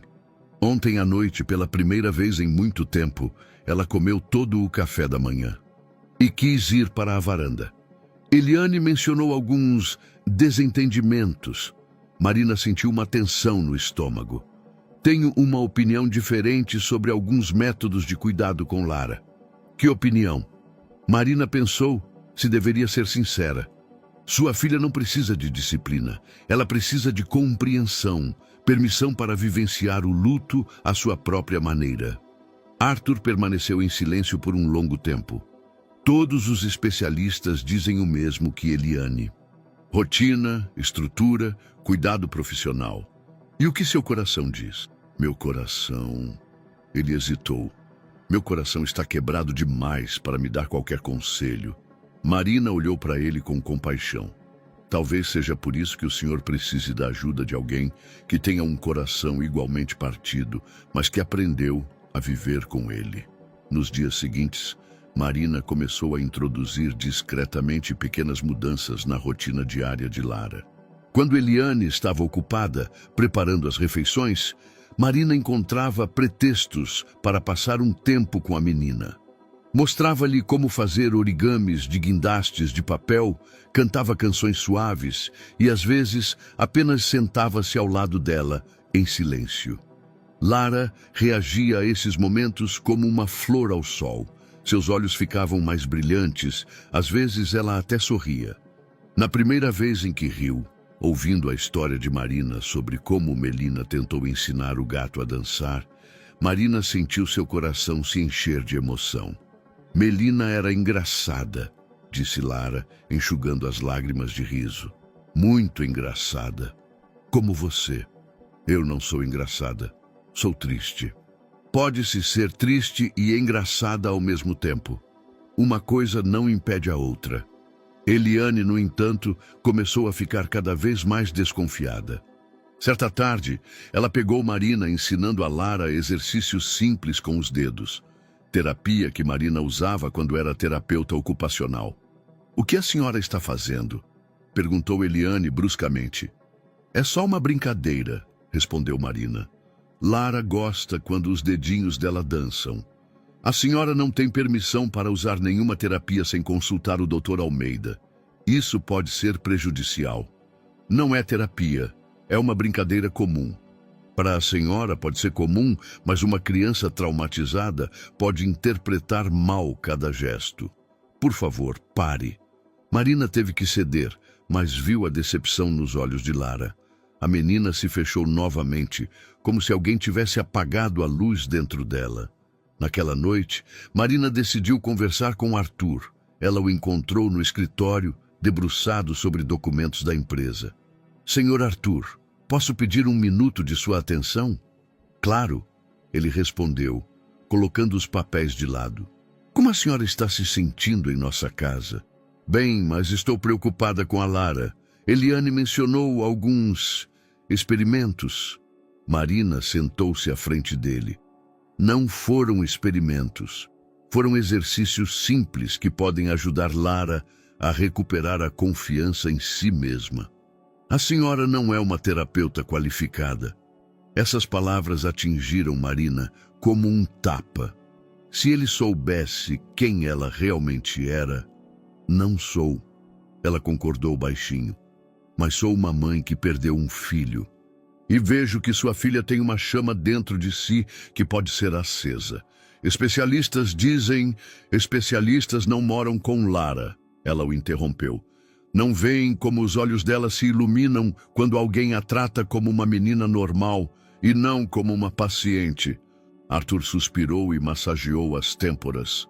Ontem à noite, pela primeira vez em muito tempo, ela comeu todo o café da manhã e quis ir para a varanda. Eliane mencionou alguns desentendimentos." Marina sentiu uma tensão no estômago. "Tenho uma opinião diferente sobre alguns métodos de cuidado com Lara." "Que opinião?" Marina pensou se deveria ser sincera. Sua filha não precisa de disciplina. Ela precisa de compreensão, permissão para vivenciar o luto à sua própria maneira. Arthur permaneceu em silêncio por um longo tempo. Todos os especialistas dizem o mesmo que Eliane. Rotina, estrutura, cuidado profissional. "E o que seu coração diz?" "Meu coração..." Ele hesitou. "Meu coração está quebrado demais para me dar qualquer conselho." Marina olhou para ele com compaixão. "Talvez seja por isso que o senhor precise da ajuda de alguém que tenha um coração igualmente partido, mas que aprendeu a viver com ele." Nos dias seguintes, Marina começou a introduzir discretamente pequenas mudanças na rotina diária de Lara. Quando Eliane estava ocupada preparando as refeições, Marina encontrava pretextos para passar um tempo com a menina. Mostrava-lhe como fazer origamis de guindastes de papel, cantava canções suaves e, às vezes, apenas sentava-se ao lado dela, em silêncio. Lara reagia a esses momentos como uma flor ao sol. Seus olhos ficavam mais brilhantes, às vezes ela até sorria. Na primeira vez em que riu, ouvindo a história de Marina sobre como Melina tentou ensinar o gato a dançar, Marina sentiu seu coração se encher de emoção. Melina era engraçada, disse Lara, enxugando as lágrimas de riso. Muito engraçada. Como você. Eu não sou engraçada. Sou triste. Pode-se ser triste e engraçada ao mesmo tempo. Uma coisa não impede a outra. Eliane, no entanto, começou a ficar cada vez mais desconfiada. Certa tarde, ela pegou Marina ensinando a Lara exercícios simples com os dedos. Terapia que Marina usava quando era terapeuta ocupacional. "O que a senhora está fazendo?" perguntou Eliane bruscamente. "É só uma brincadeira", respondeu Marina. "Lara gosta quando os dedinhos dela dançam. A senhora não tem permissão para usar nenhuma terapia sem consultar o Dr. Almeida. Isso pode ser prejudicial. Não é terapia, é uma brincadeira comum. Para a senhora pode ser comum, mas uma criança traumatizada pode interpretar mal cada gesto. Por favor, pare." Marina teve que ceder, mas viu a decepção nos olhos de Lara. A menina se fechou novamente, como se alguém tivesse apagado a luz dentro dela. Naquela noite, Marina decidiu conversar com Arthur. Ela o encontrou no escritório, debruçado sobre documentos da empresa. "Senhor Arthur, posso pedir um minuto de sua atenção?" "Claro", ele respondeu, colocando os papéis de lado. "Como a senhora está se sentindo em nossa casa?" "Bem, mas estou preocupada com a Lara. Eliane mencionou alguns experimentos." Marina sentou-se à frente dele. "Não foram experimentos. Foram exercícios simples que podem ajudar Lara a recuperar a confiança em si mesma. A senhora não é uma terapeuta qualificada." Essas palavras atingiram Marina como um tapa. Se ele soubesse quem ela realmente era... "Não sou", ela concordou baixinho. "Mas sou uma mãe que perdeu um filho. E vejo que sua filha tem uma chama dentro de si que pode ser acesa. Especialistas dizem... Especialistas não moram com Lara." Ela o interrompeu. "Não veem como os olhos dela se iluminam quando alguém a trata como uma menina normal e não como uma paciente." Arthur suspirou e massageou as têmporas.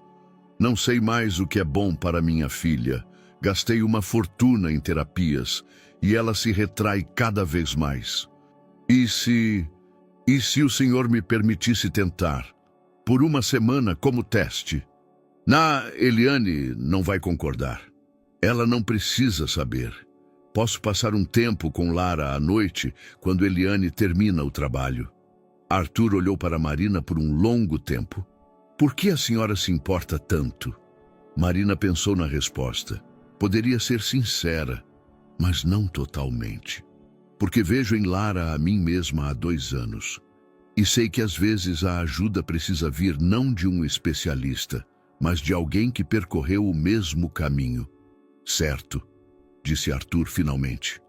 "Não sei mais o que é bom para minha filha. Gastei uma fortuna em terapias e ela se retrai cada vez mais. E se o senhor me permitisse tentar? Por uma semana como teste?" Eliane não vai concordar. Ela não precisa saber. Posso passar um tempo com Lara à noite, quando Eliane termina o trabalho." Arthur olhou para Marina por um longo tempo. "Por que a senhora se importa tanto?" Marina pensou na resposta. Poderia ser sincera, mas não totalmente. "Porque vejo em Lara a mim mesma há 2 anos. E sei que às vezes a ajuda precisa vir não de um especialista, mas de alguém que percorreu o mesmo caminho." "Certo", disse Arthur finalmente.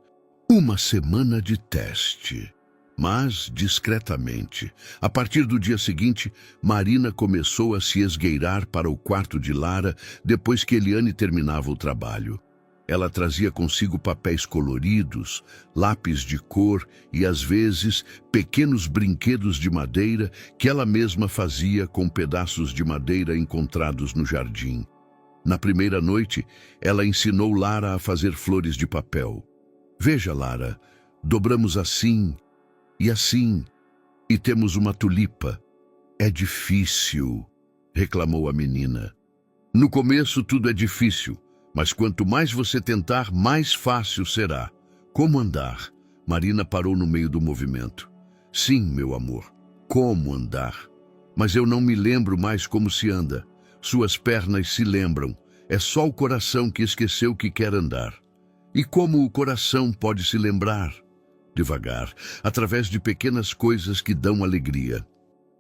"Uma semana de teste." Mas, discretamente, a partir do dia seguinte, Marina começou a se esgueirar para o quarto de Lara depois que Eliane terminava o trabalho. Ela trazia consigo papéis coloridos, lápis de cor e, às vezes, pequenos brinquedos de madeira que ela mesma fazia com pedaços de madeira encontrados no jardim. Na primeira noite, ela ensinou Lara a fazer flores de papel. "Veja, Lara, dobramos assim e temos uma tulipa." "É difícil", reclamou a menina. "No começo tudo é difícil, mas quanto mais você tentar, mais fácil será." "Como andar?" Marina parou no meio do movimento. "Sim, meu amor, como andar? Mas eu não me lembro mais como se anda. Suas pernas se lembram. É só o coração que esqueceu que quer andar. E como o coração pode se lembrar? Devagar, através de pequenas coisas que dão alegria.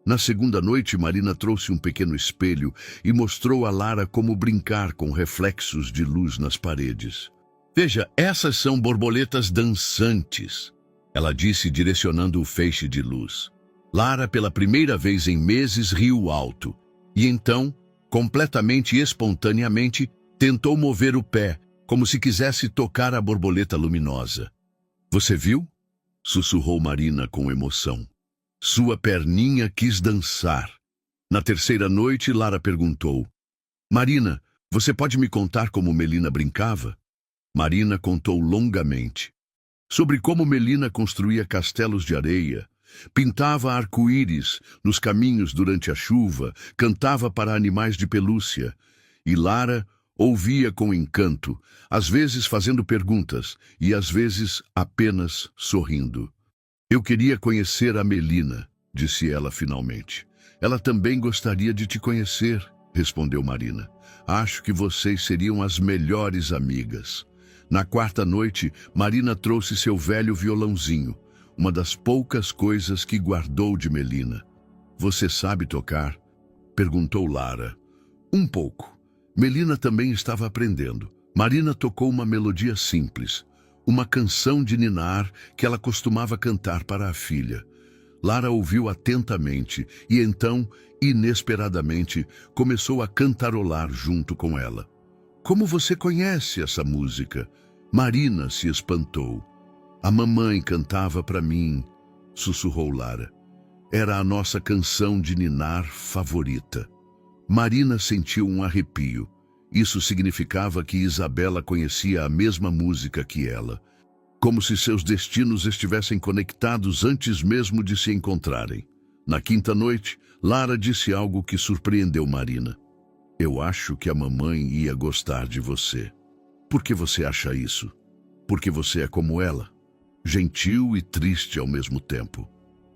Na segunda noite, Marina trouxe um pequeno espelho e mostrou a Lara como brincar com reflexos de luz nas paredes. Veja, essas são borboletas dançantes, ela disse, direcionando o feixe de luz. Lara, pela primeira vez em meses, riu alto. E então, completamente espontaneamente, tentou mover o pé, como se quisesse tocar a borboleta luminosa. Você viu? Sussurrou Marina com emoção. Sua perninha quis dançar. Na terceira noite, Lara perguntou: Marina, você pode me contar como Melina brincava? Marina contou longamente. Sobre como Melina construía castelos de areia, pintava arco-íris nos caminhos durante a chuva, cantava para animais de pelúcia. E Lara ouvia com encanto, às vezes fazendo perguntas e às vezes apenas sorrindo. Eu queria conhecer a Melina, disse ela finalmente. Ela também gostaria de te conhecer, respondeu Marina. Acho que vocês seriam as melhores amigas. Na quarta noite, Marina trouxe seu velho violãozinho, uma das poucas coisas que guardou de Melina. Você sabe tocar? Perguntou Lara. Um pouco. Melina também estava aprendendo. Marina tocou uma melodia simples, uma canção de ninar que ela costumava cantar para a filha. Lara ouviu atentamente e então, inesperadamente, começou a cantarolar junto com ela. Como você conhece essa música? Marina se espantou. A mamãe cantava para mim, sussurrou Lara. Era a nossa canção de ninar favorita. Marina sentiu um arrepio. Isso significava que Isabela conhecia a mesma música que ela, como se seus destinos estivessem conectados antes mesmo de se encontrarem. Na quinta noite, Lara disse algo que surpreendeu Marina. Eu acho que a mamãe ia gostar de você. Por que você acha isso? Porque você é como ela, gentil e triste ao mesmo tempo.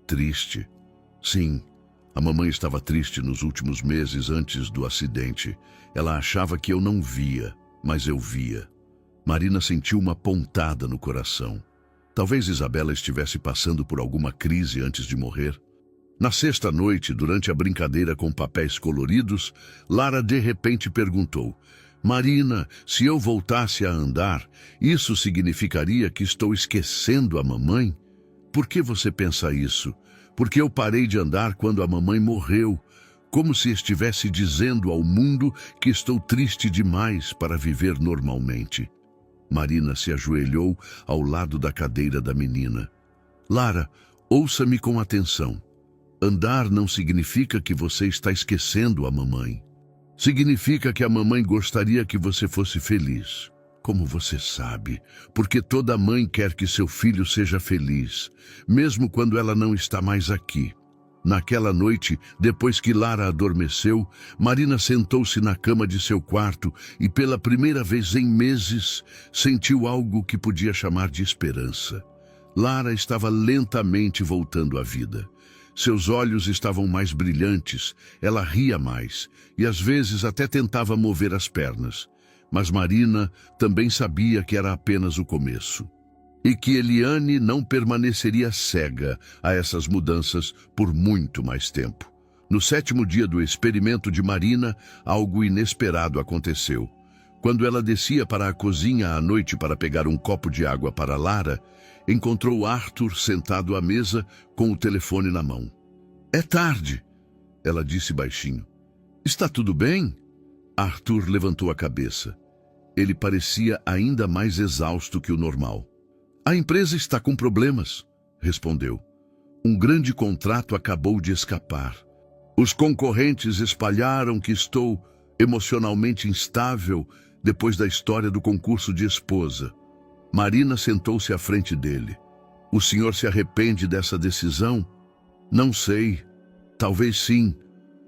Triste? Sim. A mamãe estava triste nos últimos meses antes do acidente. Ela achava que eu não via, mas eu via. Marina sentiu uma pontada no coração. Talvez Isabela estivesse passando por alguma crise antes de morrer. Na sexta noite, durante a brincadeira com papéis coloridos, Lara de repente perguntou: Marina, se eu voltasse a andar, isso significaria que estou esquecendo a mamãe? Por que você pensa isso? Porque eu parei de andar quando a mamãe morreu, como se estivesse dizendo ao mundo que estou triste demais para viver normalmente. Marina se ajoelhou ao lado da cadeira da menina. Lara, ouça-me com atenção. Andar não significa que você está esquecendo a mamãe. Significa que a mamãe gostaria que você fosse feliz. Como você sabe, porque toda mãe quer que seu filho seja feliz, mesmo quando ela não está mais aqui. Naquela noite, depois que Lara adormeceu, Marina sentou-se na cama de seu quarto e, pela primeira vez em meses, sentiu algo que podia chamar de esperança. Lara estava lentamente voltando à vida. Seus olhos estavam mais brilhantes, ela ria mais e às vezes até tentava mover as pernas. Mas Marina também sabia que era apenas o começo. E que Eliane não permaneceria cega a essas mudanças por muito mais tempo. No sétimo dia do experimento de Marina, algo inesperado aconteceu. Quando ela descia para a cozinha à noite para pegar um copo de água para Lara, encontrou Arthur sentado à mesa com o telefone na mão. É tarde, ela disse baixinho. Está tudo bem? Arthur levantou a cabeça. Ele parecia ainda mais exausto que o normal. A empresa está com problemas, respondeu. Um grande contrato acabou de escapar. Os concorrentes espalharam que estou emocionalmente instável depois da história do concurso de esposa. Marina sentou-se à frente dele. O senhor se arrepende dessa decisão? Não sei. Talvez sim.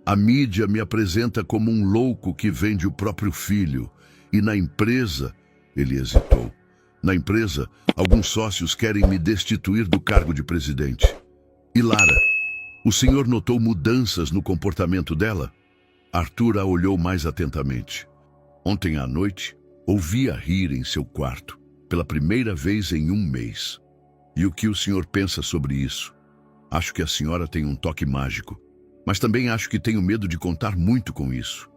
A mídia me apresenta como um louco que vende o próprio filho. E na empresa, ele hesitou. Na empresa, alguns sócios querem me destituir do cargo de presidente. E Lara, o senhor notou mudanças no comportamento dela? Arthur a olhou mais atentamente. Ontem à noite, ouvia rir em seu quarto, pela primeira vez em 1 mês. E o que o senhor pensa sobre isso? Acho que a senhora tem um toque mágico, mas também acho que tenho medo de contar muito com isso.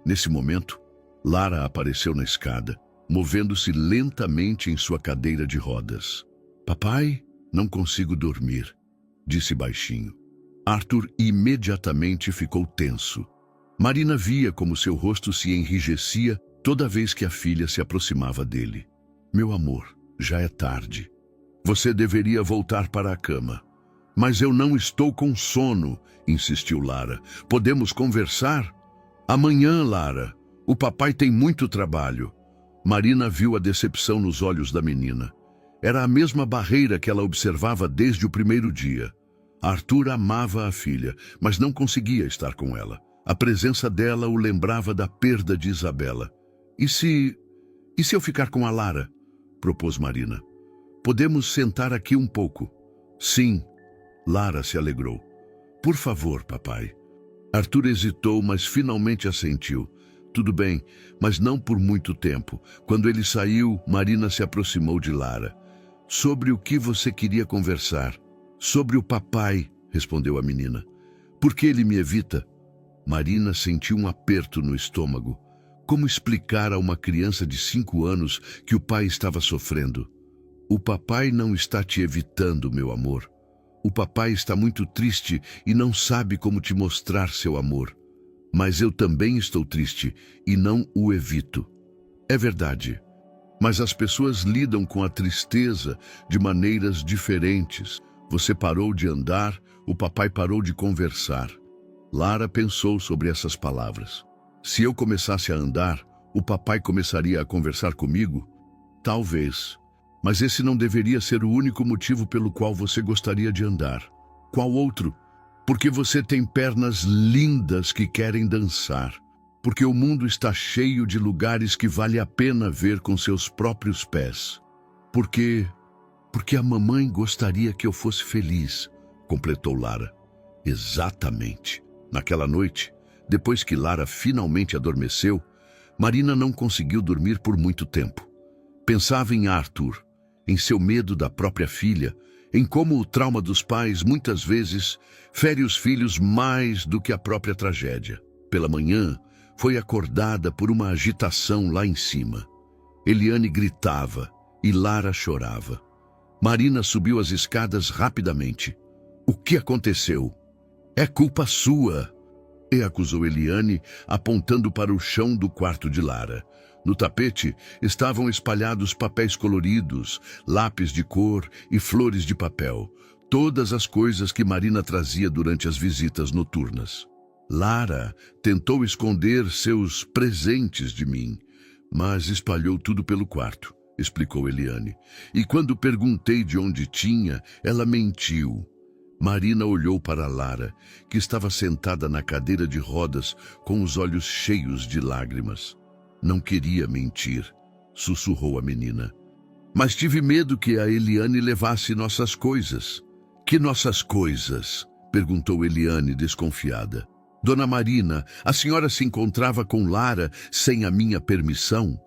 Nesse momento, Lara apareceu na escada, movendo-se lentamente em sua cadeira de rodas. Papai, não consigo dormir, disse baixinho. Arthur imediatamente ficou tenso. Marina via como seu rosto se enrijecia toda vez que a filha se aproximava dele. Meu amor, já é tarde. Você deveria voltar para a cama. Mas eu não estou com sono, insistiu Lara. Podemos conversar? Amanhã, Lara. O papai tem muito trabalho. Marina viu a decepção nos olhos da menina. Era a mesma barreira que ela observava desde o primeiro dia. Arthur amava a filha, mas não conseguia estar com ela. A presença dela o lembrava da perda de Isabela. E se eu ficar com a Lara? Propôs Marina. Podemos sentar aqui um pouco. Sim. Lara se alegrou. Por favor, papai. Arthur hesitou, mas finalmente assentiu. Tudo bem, mas não por muito tempo. Quando ele saiu, Marina se aproximou de Lara. Sobre o que você queria conversar? Sobre o papai, respondeu a menina. Por que ele me evita? Marina sentiu um aperto no estômago. Como explicar a uma criança de 5 anos que o pai estava sofrendo? O papai não está te evitando, meu amor. O papai está muito triste e não sabe como te mostrar seu amor. Mas eu também estou triste e não o evito. É verdade. Mas as pessoas lidam com a tristeza de maneiras diferentes. Você parou de andar, o papai parou de conversar. Lara pensou sobre essas palavras. Se eu começasse a andar, o papai começaria a conversar comigo? Talvez. Mas esse não deveria ser o único motivo pelo qual você gostaria de andar. Qual outro? Porque você tem pernas lindas que querem dançar. Porque o mundo está cheio de lugares que vale a pena ver com seus próprios pés. Porque a mamãe gostaria que eu fosse feliz, completou Lara. Exatamente. Naquela noite, depois que Lara finalmente adormeceu, Marina não conseguiu dormir por muito tempo. Pensava em Arthur, em seu medo da própria filha, em como o trauma dos pais muitas vezes fere os filhos mais do que a própria tragédia. Pela manhã, foi acordada por uma agitação lá em cima. Eliane gritava e Lara chorava. Marina subiu as escadas rapidamente. O que aconteceu? É culpa sua, e acusou Eliane, apontando para o chão do quarto de Lara. No tapete estavam espalhados papéis coloridos, lápis de cor e flores de papel. Todas as coisas que Marina trazia durante as visitas noturnas. Lara tentou esconder seus presentes de mim, mas espalhou tudo pelo quarto, explicou Eliane. E quando perguntei de onde tinha, ela mentiu. Marina olhou para Lara, que estava sentada na cadeira de rodas com os olhos cheios de lágrimas. Não queria mentir, sussurrou a menina. Mas tive medo que a Eliane levasse nossas coisas. Que nossas coisas? Perguntou Eliane, desconfiada. Dona Marina, a senhora se encontrava com Lara sem a minha permissão?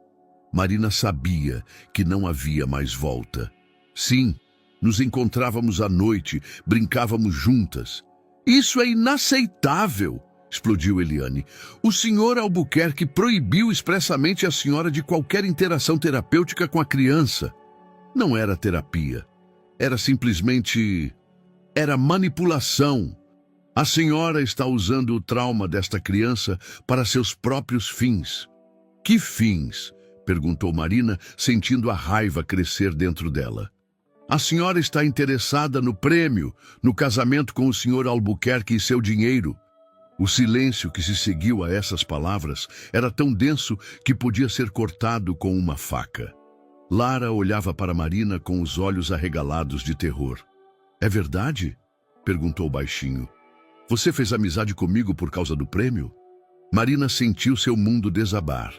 Marina sabia que não havia mais volta. Sim, nos encontrávamos à noite, brincávamos juntas. Isso é inaceitável! Explodiu Eliane. O senhor Albuquerque proibiu expressamente a senhora de qualquer interação terapêutica com a criança. Não era terapia. Era simplesmente... era manipulação. A senhora está usando o trauma desta criança para seus próprios fins. Que fins? Perguntou Marina, sentindo a raiva crescer dentro dela. A senhora está interessada no prêmio, no casamento com o senhor Albuquerque e seu dinheiro. O silêncio que se seguiu a essas palavras era tão denso que podia ser cortado com uma faca. Lara olhava para Marina com os olhos arregalados de terror. É verdade? Perguntou baixinho. Você fez amizade comigo por causa do prêmio? Marina sentiu seu mundo desabar.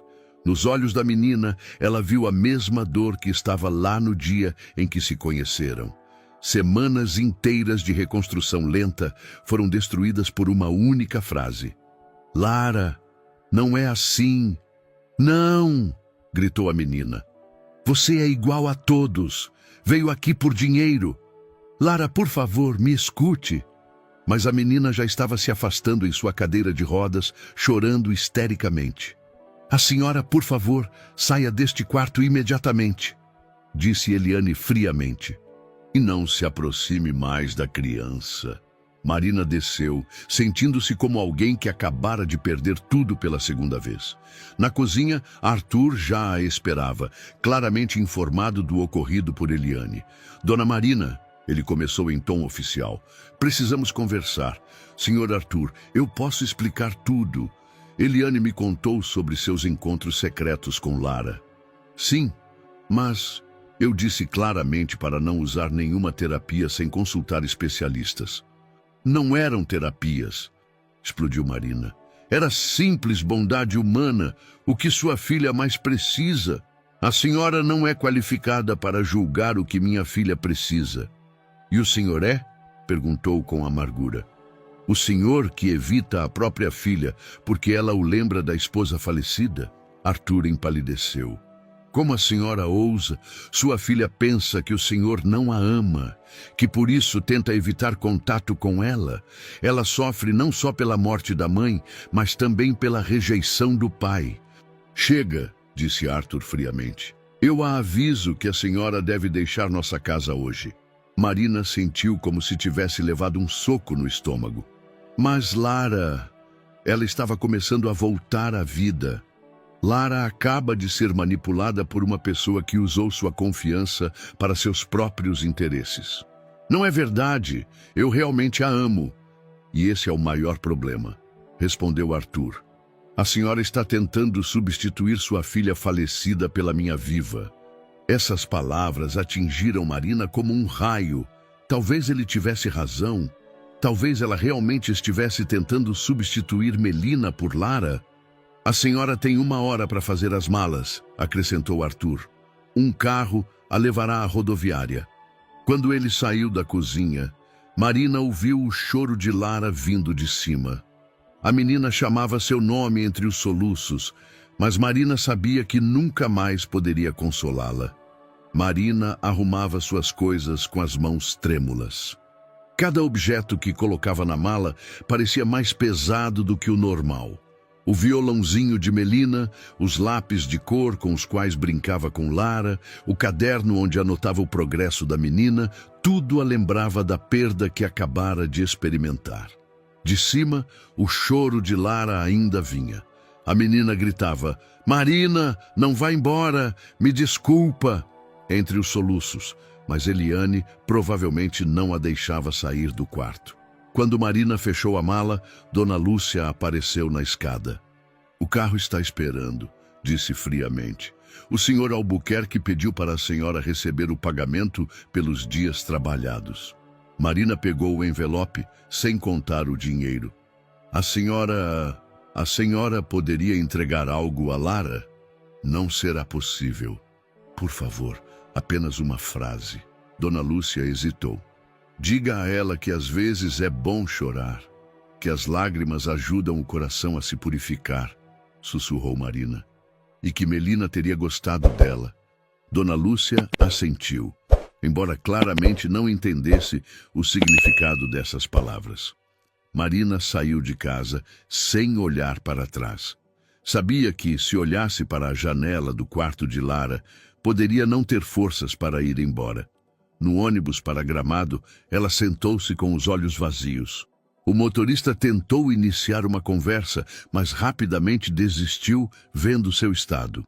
Nos olhos da menina, ela viu a mesma dor que estava lá no dia em que se conheceram. Semanas inteiras de reconstrução lenta foram destruídas por uma única frase. Lara, não é assim. Não, gritou a menina. Você é igual a todos. Veio aqui por dinheiro. Lara, por favor, me escute. Mas a menina já estava se afastando em sua cadeira de rodas, chorando histericamente. A senhora, por favor, saia deste quarto imediatamente, disse Eliane friamente. E não se aproxime mais da criança. Marina desceu, sentindo-se como alguém que acabara de perder tudo pela segunda vez. Na cozinha, Arthur já a esperava, claramente informado do ocorrido por Eliane. Dona Marina, ele começou em tom oficial, precisamos conversar. Senhor Arthur, eu posso explicar tudo. Eliane me contou sobre seus encontros secretos com Lara. Sim, mas eu disse claramente para não usar nenhuma terapia sem consultar especialistas. Não eram terapias, explodiu Marina. Era simples bondade humana, o que sua filha mais precisa. A senhora não é qualificada para julgar o que minha filha precisa. E o senhor é? Perguntou com amargura. O senhor que evita a própria filha porque ela o lembra da esposa falecida? Arthur empalideceu. Como a senhora ousa? Sua filha pensa que o senhor não a ama, que por isso tenta evitar contato com ela. Ela sofre não só pela morte da mãe, mas também pela rejeição do pai. Chega, disse Arthur friamente. Eu a aviso que a senhora deve deixar nossa casa hoje. Marina sentiu como se tivesse levado um soco no estômago. Mas Lara, ela estava começando a voltar à vida. Lara acaba de ser manipulada por uma pessoa que usou sua confiança para seus próprios interesses. Não é verdade, eu realmente a amo. E esse é o maior problema, respondeu Arthur. A senhora está tentando substituir sua filha falecida pela minha viva. Essas palavras atingiram Marina como um raio. Talvez ele tivesse razão. Talvez ela realmente estivesse tentando substituir Melina por Lara. A senhora tem 1 hora para fazer as malas, acrescentou Arthur. Um carro a levará à rodoviária. Quando ele saiu da cozinha, Marina ouviu o choro de Lara vindo de cima. A menina chamava seu nome entre os soluços, mas Marina sabia que nunca mais poderia consolá-la. Marina arrumava suas coisas com as mãos trêmulas. Cada objeto que colocava na mala parecia mais pesado do que o normal. O violãozinho de Melina, os lápis de cor com os quais brincava com Lara, o caderno onde anotava o progresso da menina, tudo a lembrava da perda que acabara de experimentar. De cima, o choro de Lara ainda vinha. A menina gritava, Marina, não vá embora, me desculpa, entre os soluços, mas Eliane provavelmente não a deixava sair do quarto. Quando Marina fechou a mala, Dona Lúcia apareceu na escada. O carro está esperando, disse friamente. O senhor Albuquerque pediu para a senhora receber o pagamento pelos dias trabalhados. Marina pegou o envelope sem contar o dinheiro. A senhora poderia entregar algo a Lara? Não será possível. Por favor, apenas uma frase. Dona Lúcia hesitou. Diga a ela que às vezes é bom chorar, que as lágrimas ajudam o coração a se purificar, sussurrou Marina, e que Melina teria gostado dela. Dona Lúcia assentiu, embora claramente não entendesse o significado dessas palavras. Marina saiu de casa sem olhar para trás. Sabia que, se olhasse para a janela do quarto de Lara, poderia não ter forças para ir embora. No ônibus para Gramado, ela sentou-se com os olhos vazios. O motorista tentou iniciar uma conversa, mas rapidamente desistiu, vendo seu estado.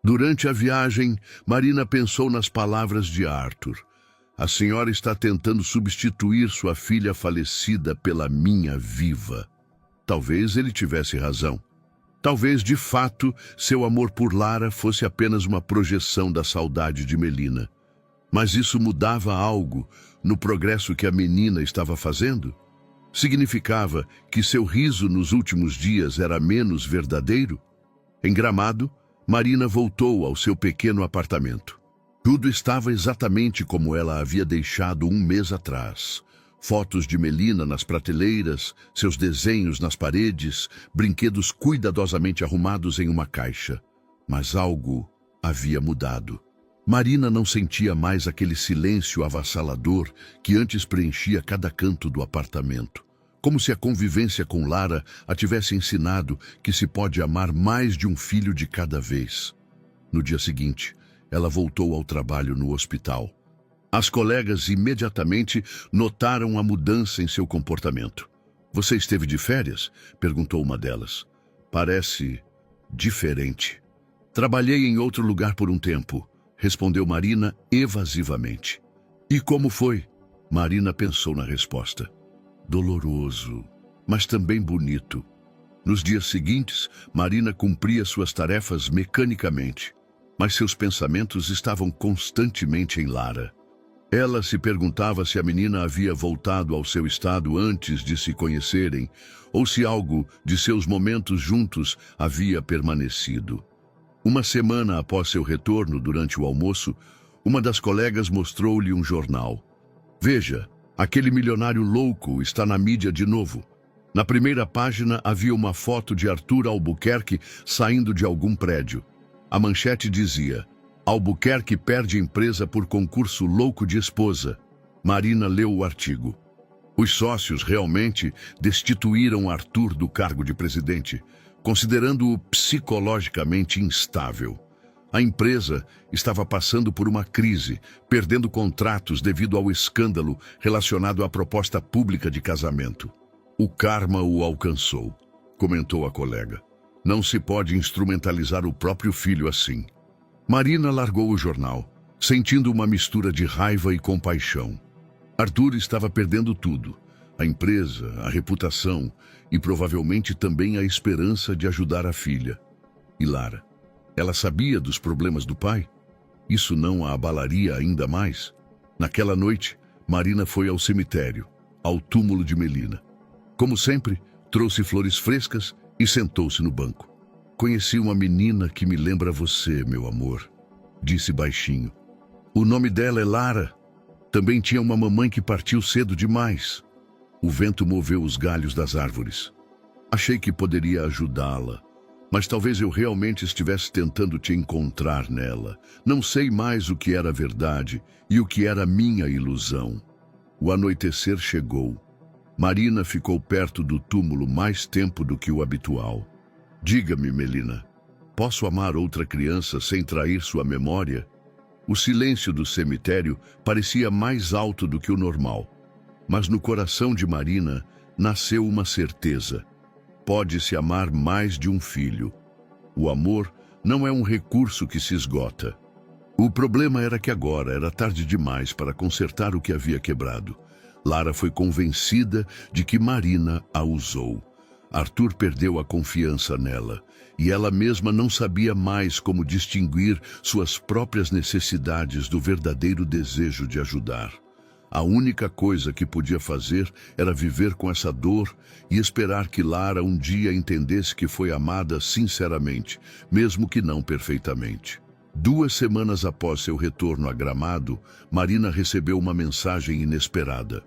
Durante a viagem, Marina pensou nas palavras de Arthur. A senhora está tentando substituir sua filha falecida pela minha viva. Talvez ele tivesse razão. Talvez, de fato, seu amor por Lara fosse apenas uma projeção da saudade de Melina. Mas isso mudava algo no progresso que a menina estava fazendo? Significava que seu riso nos últimos dias era menos verdadeiro? Em Gramado, Marina voltou ao seu pequeno apartamento. Tudo estava exatamente como ela havia deixado 1 mês atrás. Fotos de Melina nas prateleiras, seus desenhos nas paredes, brinquedos cuidadosamente arrumados em uma caixa. Mas algo havia mudado. Marina não sentia mais aquele silêncio avassalador que antes preenchia cada canto do apartamento. Como se a convivência com Lara a tivesse ensinado que se pode amar mais de um filho de cada vez. No dia seguinte, ela voltou ao trabalho no hospital. As colegas imediatamente notaram a mudança em seu comportamento. "Você esteve de férias?" perguntou uma delas. "Parece diferente." "Trabalhei em outro lugar por um tempo", respondeu Marina evasivamente. "E como foi?" Marina pensou na resposta. "Doloroso, mas também bonito." Nos dias seguintes, Marina cumpria suas tarefas mecanicamente, mas seus pensamentos estavam constantemente em Lara. Ela se perguntava se a menina havia voltado ao seu estado antes de se conhecerem, ou se algo de seus momentos juntos havia permanecido. Uma semana após seu retorno, durante o almoço, uma das colegas mostrou-lhe um jornal. "Veja, aquele milionário louco está na mídia de novo." Na primeira página havia uma foto de Arthur Albuquerque saindo de algum prédio. A manchete dizia: "Albuquerque perde empresa por concurso louco de esposa." Marina leu o artigo. Os sócios realmente destituíram Arthur do cargo de presidente, considerando-o psicologicamente instável. A empresa estava passando por uma crise, perdendo contratos devido ao escândalo relacionado à proposta pública de casamento. "O karma o alcançou", comentou a colega. "Não se pode instrumentalizar o próprio filho assim." Marina largou o jornal, sentindo uma mistura de raiva e compaixão. Arthur estava perdendo tudo: a empresa, a reputação e provavelmente também a esperança de ajudar a filha. E Lara? Ela sabia dos problemas do pai? Isso não a abalaria ainda mais? Naquela noite, Marina foi ao cemitério, ao túmulo de Melina. Como sempre, trouxe flores frescas e sentou-se no banco. "Conheci uma menina que me lembra você, meu amor", disse baixinho. "O nome dela é Lara. Também tinha uma mamãe que partiu cedo demais." O vento moveu os galhos das árvores. "Achei que poderia ajudá-la, mas talvez eu realmente estivesse tentando te encontrar nela. Não sei mais o que era verdade e o que era minha ilusão." O anoitecer chegou. Marina ficou perto do túmulo mais tempo do que o habitual. "Diga-me, Melina, posso amar outra criança sem trair sua memória?" O silêncio do cemitério parecia mais alto do que o normal. Mas no coração de Marina nasceu uma certeza: pode-se amar mais de um filho. O amor não é um recurso que se esgota. O problema era que agora era tarde demais para consertar o que havia quebrado. Lara foi convencida de que Marina a usou. Arthur perdeu a confiança nela, e ela mesma não sabia mais como distinguir suas próprias necessidades do verdadeiro desejo de ajudar. A única coisa que podia fazer era viver com essa dor e esperar que Lara um dia entendesse que foi amada sinceramente, mesmo que não perfeitamente. 2 semanas após seu retorno a Gramado, Marina recebeu uma mensagem inesperada.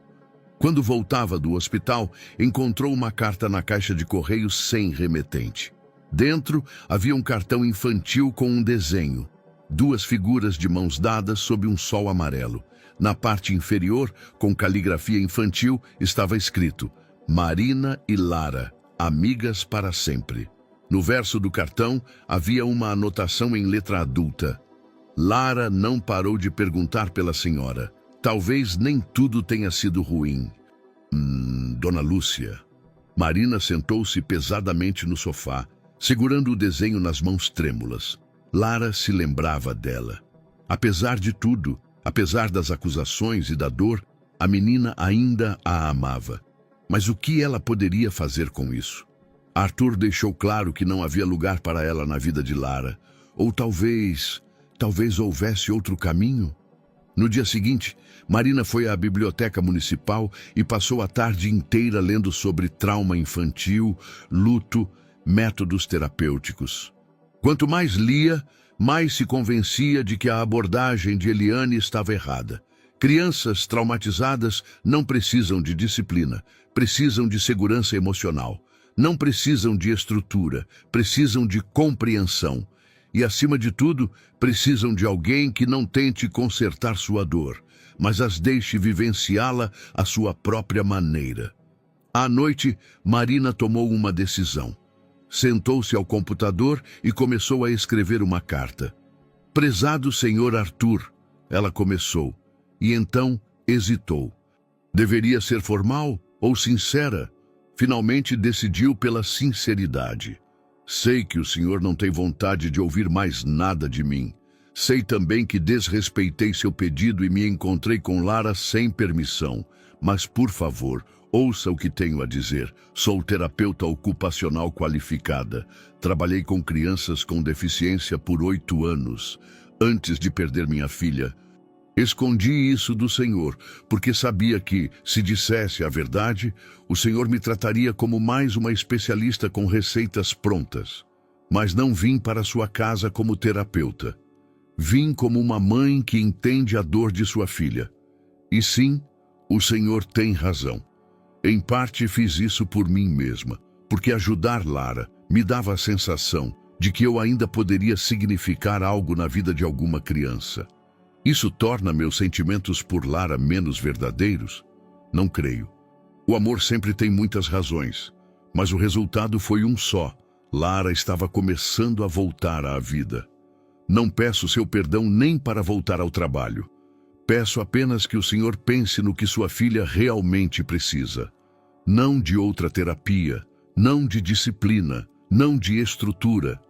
Quando voltava do hospital, encontrou uma carta na caixa de correio sem remetente. Dentro havia um cartão infantil com um desenho: 2 figuras de mãos dadas sob um sol amarelo. Na parte inferior, com caligrafia infantil, estava escrito: "Marina e Lara, amigas para sempre." No verso do cartão havia uma anotação em letra adulta: "Lara não parou de perguntar pela senhora. Talvez nem tudo tenha sido ruim." Dona Lúcia. Marina sentou-se pesadamente no sofá, segurando o desenho nas mãos trêmulas. Lara se lembrava dela. Apesar de tudo, apesar das acusações e da dor, a menina ainda a amava. Mas o que ela poderia fazer com isso? Arthur deixou claro que não havia lugar para ela na vida de Lara. Ou talvez houvesse outro caminho? No dia seguinte, Marina foi à biblioteca municipal e passou a tarde inteira lendo sobre trauma infantil, luto, métodos terapêuticos. Quanto mais lia, mais se convencia de que a abordagem de Eliane estava errada. Crianças traumatizadas não precisam de disciplina, precisam de segurança emocional. Não precisam de estrutura, precisam de compreensão. E, acima de tudo, precisam de alguém que não tente consertar sua dor, mas as deixe vivenciá-la à sua própria maneira. À noite, Marina tomou uma decisão. Sentou-se ao computador e começou a escrever uma carta. Prezado Senhor Arthur, ela começou, e então hesitou. Deveria ser formal ou sincera? Finalmente decidiu pela sinceridade. Sei que o senhor não tem vontade de ouvir mais nada de mim. Sei também que desrespeitei seu pedido e me encontrei com Lara sem permissão. Mas, por favor, ouça o que tenho a dizer. Sou terapeuta ocupacional qualificada. Trabalhei com crianças com deficiência por 8 anos. Antes de perder minha filha, escondi isso do Senhor, porque sabia que, se dissesse a verdade, o Senhor me trataria como mais uma especialista com receitas prontas. Mas não vim para sua casa como terapeuta. Vim como uma mãe que entende a dor de sua filha. E sim, o Senhor tem razão. Em parte fiz isso por mim mesma, porque ajudar Lara me dava a sensação de que eu ainda poderia significar algo na vida de alguma criança. Isso torna meus sentimentos por Lara menos verdadeiros? Não creio. O amor sempre tem muitas razões, mas o resultado foi um só. Lara estava começando a voltar à vida. Não peço seu perdão nem para voltar ao trabalho. Peço apenas que o Senhor pense no que sua filha realmente precisa. Não de outra terapia, não de disciplina, não de estrutura.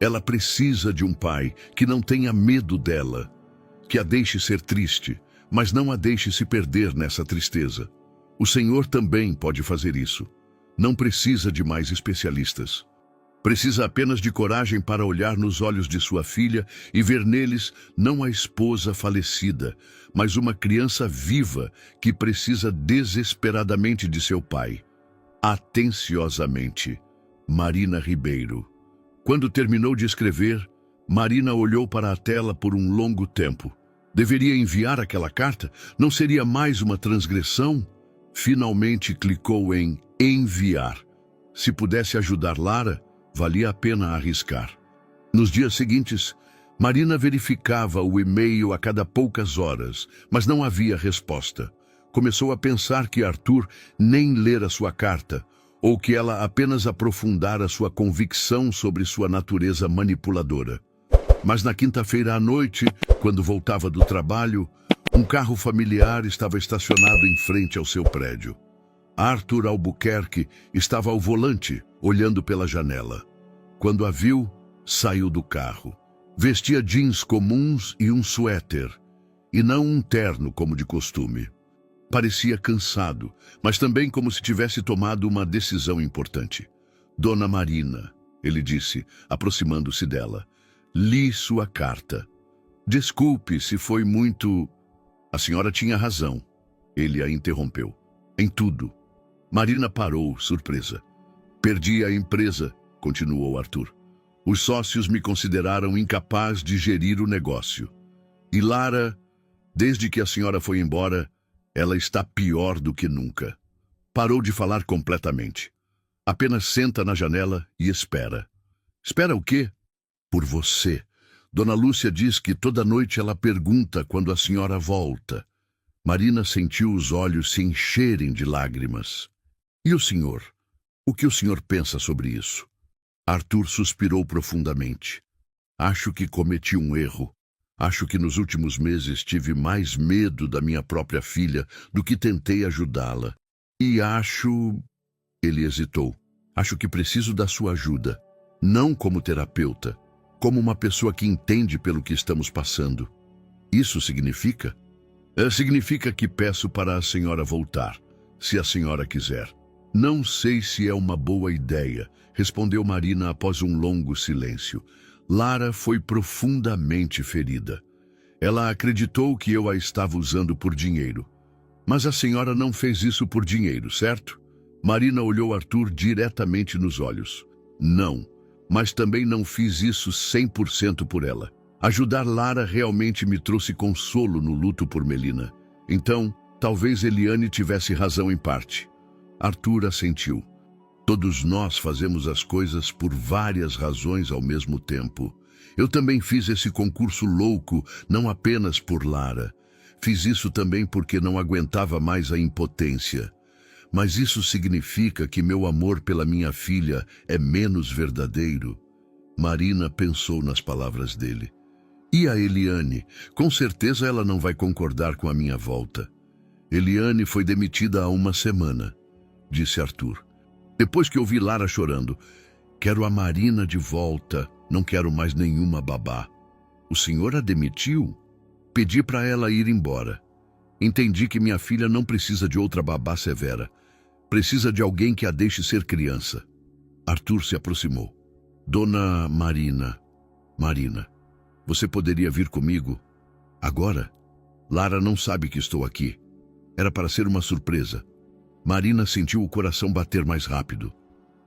Ela precisa de um pai que não tenha medo dela, que a deixe ser triste, mas não a deixe se perder nessa tristeza. O Senhor também pode fazer isso. Não precisa de mais especialistas. Precisa apenas de coragem para olhar nos olhos de sua filha e ver neles não a esposa falecida, mas uma criança viva que precisa desesperadamente de seu pai. Atenciosamente, Marina Ribeiro. Quando terminou de escrever, Marina olhou para a tela por um longo tempo. Deveria enviar aquela carta? Não seria mais uma transgressão? Finalmente clicou em enviar. Se pudesse ajudar Lara, valia a pena arriscar. Nos dias seguintes, Marina verificava o e-mail a cada poucas horas, mas não havia resposta. Começou a pensar que Arthur nem lera sua carta, ou que ela apenas aprofundara sua convicção sobre sua natureza manipuladora. Mas na quinta-feira à noite, quando voltava do trabalho, um carro familiar estava estacionado em frente ao seu prédio. Arthur Albuquerque estava ao volante, olhando pela janela. Quando a viu, saiu do carro. Vestia jeans comuns e um suéter, e não um terno como de costume. Parecia cansado, mas também como se tivesse tomado uma decisão importante. Dona Marina, ele disse, aproximando-se dela, li sua carta. Desculpe se foi muito... A senhora tinha razão. Ele a interrompeu. Em tudo. Marina parou, surpresa. Perdi a empresa, continuou Arthur. Os sócios me consideraram incapaz de gerir o negócio. E Lara, desde que a senhora foi embora, ela está pior do que nunca. Parou de falar completamente. Apenas senta na janela e espera. Espera o quê? Por você. Dona Lúcia diz que toda noite ela pergunta quando a senhora volta. Marina sentiu os olhos se encherem de lágrimas. E o senhor? O que o senhor pensa sobre isso? Arthur suspirou profundamente. Acho que cometi um erro. Acho que nos últimos meses tive mais medo da minha própria filha do que tentei ajudá-la. E acho... Ele hesitou. Acho que preciso da sua ajuda. Não como terapeuta, como uma pessoa que entende pelo que estamos passando. Isso significa? Significa que peço para a senhora voltar, se a senhora quiser. Não sei se é uma boa ideia, respondeu Marina após um longo silêncio. Lara foi profundamente ferida. Ela acreditou que eu a estava usando por dinheiro. Mas a senhora não fez isso por dinheiro, certo? Marina olhou Arthur diretamente nos olhos. Não, mas também não fiz isso 100% por ela. Ajudar Lara realmente me trouxe consolo no luto por Melina. Então, talvez Eliane tivesse razão em parte. Arthur assentiu. Todos nós fazemos as coisas por várias razões ao mesmo tempo. Eu também fiz esse concurso louco, não apenas por Lara. Fiz isso também porque não aguentava mais a impotência. Mas isso significa que meu amor pela minha filha é menos verdadeiro? Marina pensou nas palavras dele. E a Eliane? Com certeza ela não vai concordar com a minha volta. Eliane foi demitida há uma semana, disse Arthur. Depois que ouvi Lara chorando, quero a Marina de volta, não quero mais nenhuma babá. O senhor a demitiu? Pedi para ela ir embora. Entendi que minha filha não precisa de outra babá severa. Precisa de alguém que a deixe ser criança. Arthur se aproximou. Dona Marina. Marina, você poderia vir comigo? Agora? Lara não sabe que estou aqui. Era para ser uma surpresa. Marina sentiu o coração bater mais rápido.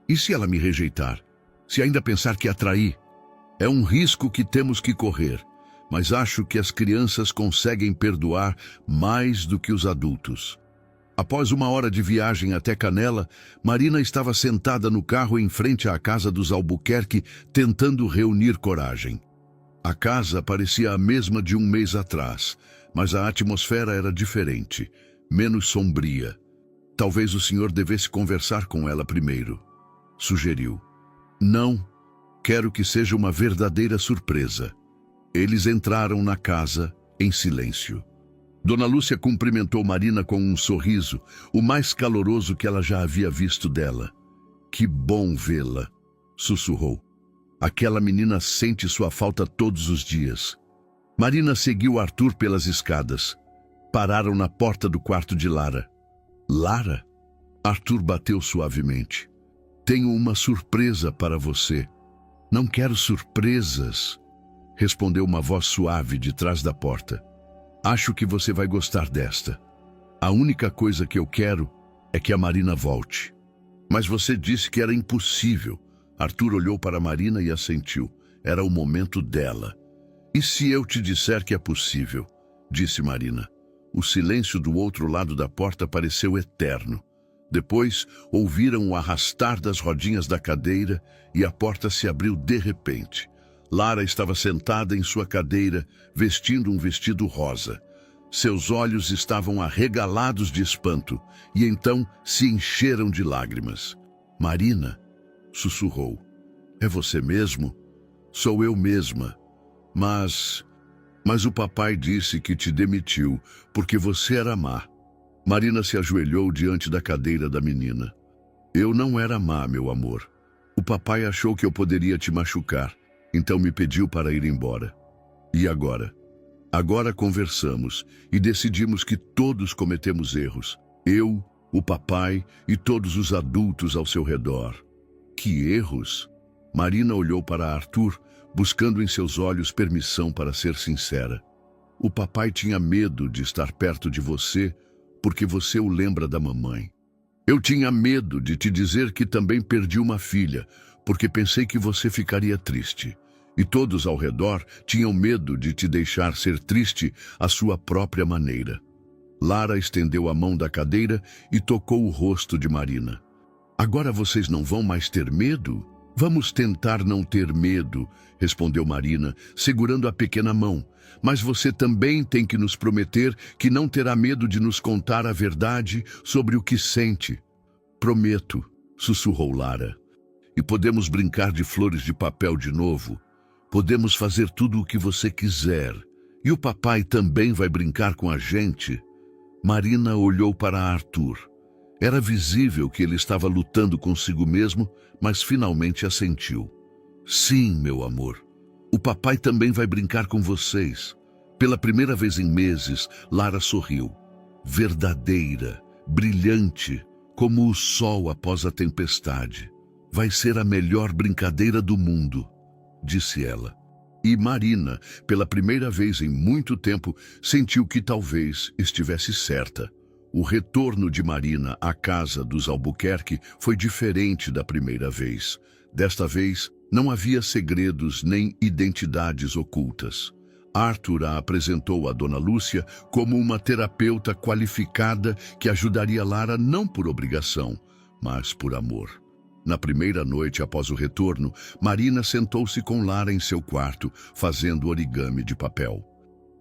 E se ela me rejeitar? Se ainda pensar que a traí? É um risco que temos que correr, mas acho que as crianças conseguem perdoar mais do que os adultos. Após uma hora de viagem até Canela, Marina estava sentada no carro em frente à casa dos Albuquerque, tentando reunir coragem. A casa parecia a mesma de um mês atrás, mas a atmosfera era diferente, menos sombria. Talvez o senhor devesse conversar com ela primeiro, sugeriu. Não, quero que seja uma verdadeira surpresa. Eles entraram na casa em silêncio. Dona Lúcia cumprimentou Marina com um sorriso, o mais caloroso que ela já havia visto dela. Que bom vê-la, sussurrou. Aquela menina sente sua falta todos os dias. Marina seguiu Arthur pelas escadas. Pararam na porta do quarto de Lara. Lara? Arthur bateu suavemente. Tenho uma surpresa para você. Não quero surpresas, respondeu uma voz suave de trás da porta. Acho que você vai gostar desta. A única coisa que eu quero é que a Marina volte. Mas você disse que era impossível. Arthur olhou para Marina e assentiu. Era o momento dela. E se eu te disser que é possível? Disse Marina. O silêncio do outro lado da porta pareceu eterno. Depois, ouviram o arrastar das rodinhas da cadeira e a porta se abriu de repente. Lara estava sentada em sua cadeira, vestindo um vestido rosa. Seus olhos estavam arregalados de espanto e então se encheram de lágrimas. Marina, sussurrou. É você mesmo? Sou eu mesma. Mas o papai disse que te demitiu porque você era má. Marina se ajoelhou diante da cadeira da menina. Eu não era má, meu amor. O papai achou que eu poderia te machucar, então me pediu para ir embora. E agora? Agora conversamos e decidimos que todos cometemos erros. Eu, o papai e todos os adultos ao seu redor. Que erros? Marina olhou para Arthur, buscando em seus olhos permissão para ser sincera. O papai tinha medo de estar perto de você porque você o lembra da mamãe. Eu tinha medo de te dizer que também perdi uma filha, porque pensei que você ficaria triste. E todos ao redor tinham medo de te deixar ser triste à sua própria maneira. Lara estendeu a mão da cadeira e tocou o rosto de Marina. Agora vocês não vão mais ter medo? Vamos tentar não ter medo, respondeu Marina, segurando a pequena mão. Mas você também tem que nos prometer que não terá medo de nos contar a verdade sobre o que sente. Prometo, sussurrou Lara. E podemos brincar de flores de papel de novo. Podemos fazer tudo o que você quiser. E o papai também vai brincar com a gente. Marina olhou para Arthur. Era visível que ele estava lutando consigo mesmo, mas finalmente assentiu. Sim, meu amor. O papai também vai brincar com vocês. Pela primeira vez em meses, Lara sorriu. Verdadeira, brilhante, como o sol após a tempestade. Vai ser a melhor brincadeira do mundo, disse ela. E Marina, pela primeira vez em muito tempo, sentiu que talvez estivesse certa. O retorno de Marina à casa dos Albuquerque foi diferente da primeira vez. Desta vez, não havia segredos nem identidades ocultas. Arthur a apresentou a Dona Lúcia como uma terapeuta qualificada que ajudaria Lara não por obrigação, mas por amor. Na primeira noite após o retorno, Marina sentou-se com Lara em seu quarto, fazendo origami de papel.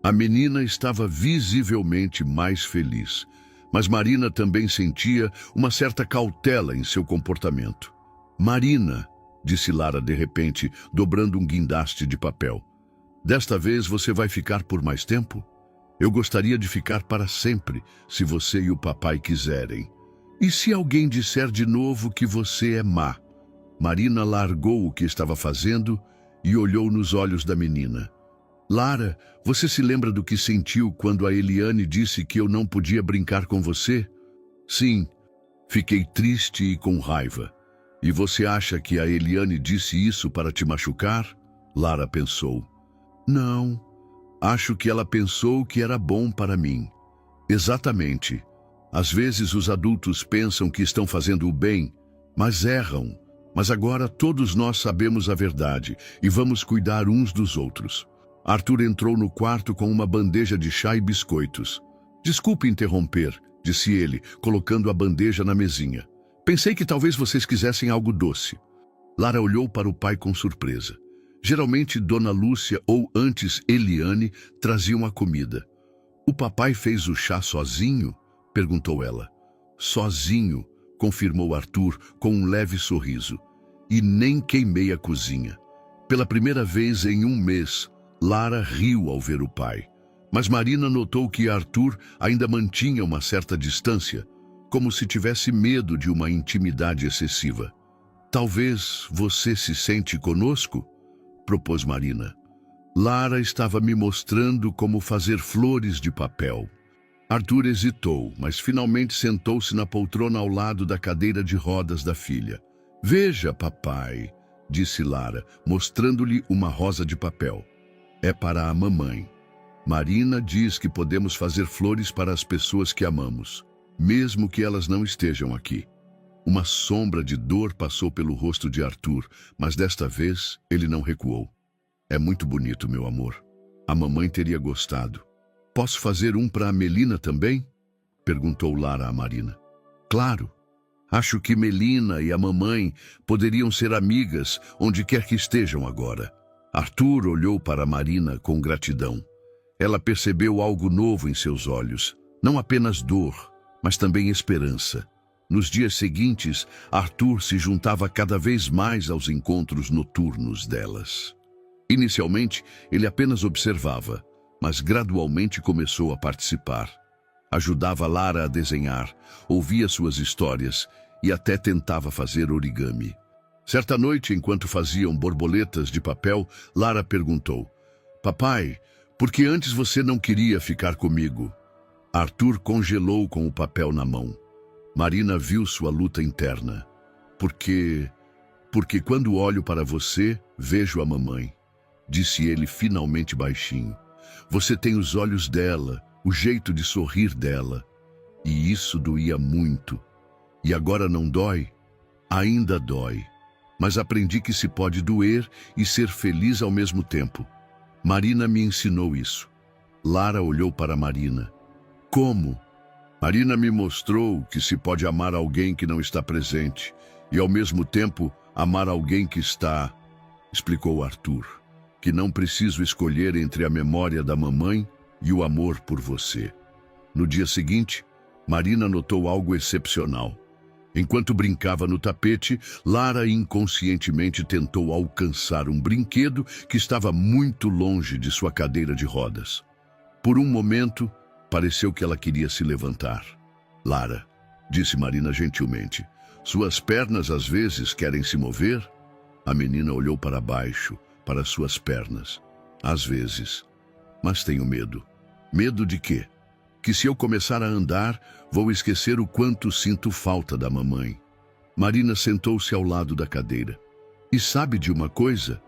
A menina estava visivelmente mais feliz, mas Marina também sentia uma certa cautela em seu comportamento. Marina, disse Lara de repente, dobrando um guindaste de papel. Desta vez você vai ficar por mais tempo? Eu gostaria de ficar para sempre, se você e o papai quiserem. E se alguém disser de novo que você é má? Marina largou o que estava fazendo e olhou nos olhos da menina. Lara, você se lembra do que sentiu quando a Eliane disse que eu não podia brincar com você? Sim, fiquei triste e com raiva. E você acha que a Eliane disse isso para te machucar? Lara pensou. Não, acho que ela pensou que era bom para mim. Exatamente. Às vezes os adultos pensam que estão fazendo o bem, mas erram. Mas agora todos nós sabemos a verdade e vamos cuidar uns dos outros. Arthur entrou no quarto com uma bandeja de chá e biscoitos. Desculpe interromper, disse ele, colocando a bandeja na mesinha. Pensei que talvez vocês quisessem algo doce. Lara olhou para o pai com surpresa. Geralmente Dona Lúcia ou antes Eliane traziam a comida. O papai fez o chá sozinho? Perguntou ela. Sozinho, confirmou Arthur com um leve sorriso. E nem queimei a cozinha. Pela primeira vez em um mês, Lara riu ao ver o pai. Mas Marina notou que Arthur ainda mantinha uma certa distância, como se tivesse medo de uma intimidade excessiva. Talvez você se sente conosco? Propôs Marina. Lara estava me mostrando como fazer flores de papel. Arthur hesitou, mas finalmente sentou-se na poltrona ao lado da cadeira de rodas da filha. Veja, papai, disse Lara, mostrando-lhe uma rosa de papel. É para a mamãe. Marina diz que podemos fazer flores para as pessoas que amamos, mesmo que elas não estejam aqui. Uma sombra de dor passou pelo rosto de Arthur, mas desta vez ele não recuou. É muito bonito, meu amor. A mamãe teria gostado. Posso fazer um para a Melina também? Perguntou Lara a Marina. Claro. Acho que Melina e a mamãe poderiam ser amigas onde quer que estejam agora. Arthur olhou para Marina com gratidão. Ela percebeu algo novo em seus olhos. Não apenas dor, mas também esperança. Nos dias seguintes, Arthur se juntava cada vez mais aos encontros noturnos delas. Inicialmente, ele apenas observava, mas gradualmente começou a participar. Ajudava Lara a desenhar, ouvia suas histórias e até tentava fazer origami. Certa noite, enquanto faziam borboletas de papel, Lara perguntou: Papai, por que antes você não queria ficar comigo? Arthur congelou com o papel na mão. Marina viu sua luta interna. Porque quando olho para você, vejo a mamãe, disse ele finalmente baixinho. Você tem os olhos dela, o jeito de sorrir dela. E isso doía muito. E agora não dói? Ainda dói. Mas aprendi que se pode doer e ser feliz ao mesmo tempo. Marina me ensinou isso. Lara olhou para Marina. Como? Marina me mostrou que se pode amar alguém que não está presente e, ao mesmo tempo, amar alguém que está, explicou Arthur, que não preciso escolher entre a memória da mamãe e o amor por você. No dia seguinte, Marina notou algo excepcional. Enquanto brincava no tapete, Lara inconscientemente tentou alcançar um brinquedo que estava muito longe de sua cadeira de rodas. Por um momento, pareceu que ela queria se levantar. Lara, disse Marina gentilmente, suas pernas às vezes querem se mover? A menina olhou para baixo, para suas pernas. Às vezes. Mas tenho medo. Medo de quê? Que se eu começar a andar, vou esquecer o quanto sinto falta da mamãe. Marina sentou-se ao lado da cadeira. E sabe de uma coisa?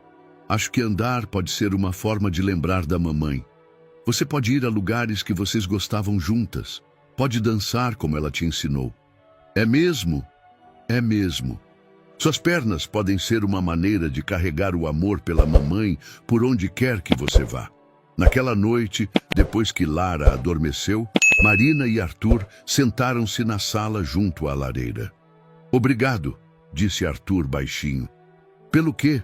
Acho que andar pode ser uma forma de lembrar da mamãe. Você pode ir a lugares que vocês gostavam juntas. Pode dançar como ela te ensinou. É mesmo? É mesmo. Suas pernas podem ser uma maneira de carregar o amor pela mamãe por onde quer que você vá. Naquela noite, depois que Lara adormeceu, Marina e Arthur sentaram-se na sala junto à lareira. Obrigado, disse Arthur baixinho. Pelo quê?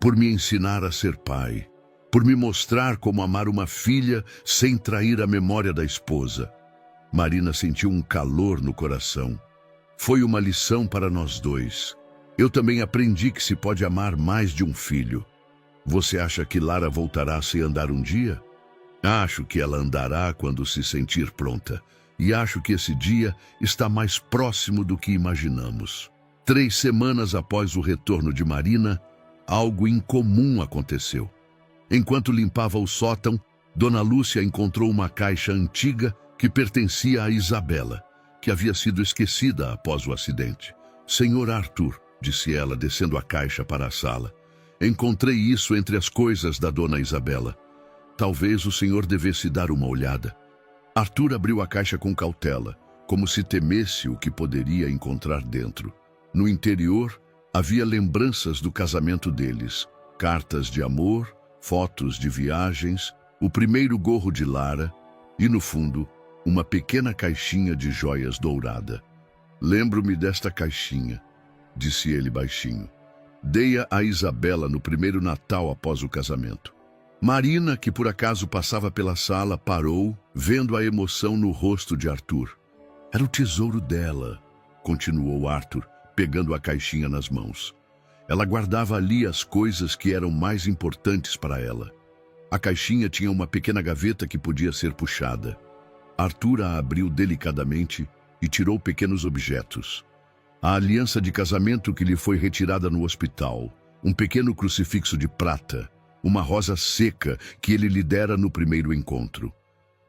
Por me ensinar a ser pai. Por me mostrar como amar uma filha sem trair a memória da esposa. Marina sentiu um calor no coração. Foi uma lição para nós dois. Eu também aprendi que se pode amar mais de um filho. Você acha que Lara voltará a se andar um dia? Acho que ela andará quando se sentir pronta. E acho que esse dia está mais próximo do que imaginamos. 3 semanas após o retorno de Marina, algo incomum aconteceu. Enquanto limpava o sótão, Dona Lúcia encontrou uma caixa antiga que pertencia a Isabela, que havia sido esquecida após o acidente. Senhor Arthur, disse ela, descendo a caixa para a sala, encontrei isso entre as coisas da Dona Isabela. Talvez o senhor devesse dar uma olhada. Arthur abriu a caixa com cautela, como se temesse o que poderia encontrar dentro. No interior, havia lembranças do casamento deles, cartas de amor, fotos de viagens, o primeiro gorro de Lara e, no fundo, uma pequena caixinha de joias dourada. Lembro-me desta caixinha, disse ele baixinho. Dei-a a Isabela no primeiro Natal após o casamento. Marina, que por acaso passava pela sala, parou, vendo a emoção no rosto de Arthur. Era o tesouro dela, continuou Arthur, pegando a caixinha nas mãos. Ela guardava ali as coisas que eram mais importantes para ela. A caixinha tinha uma pequena gaveta que podia ser puxada. Arthur a abriu delicadamente e tirou pequenos objetos. A aliança de casamento que lhe foi retirada no hospital, um pequeno crucifixo de prata, uma rosa seca que ele lhe dera no primeiro encontro.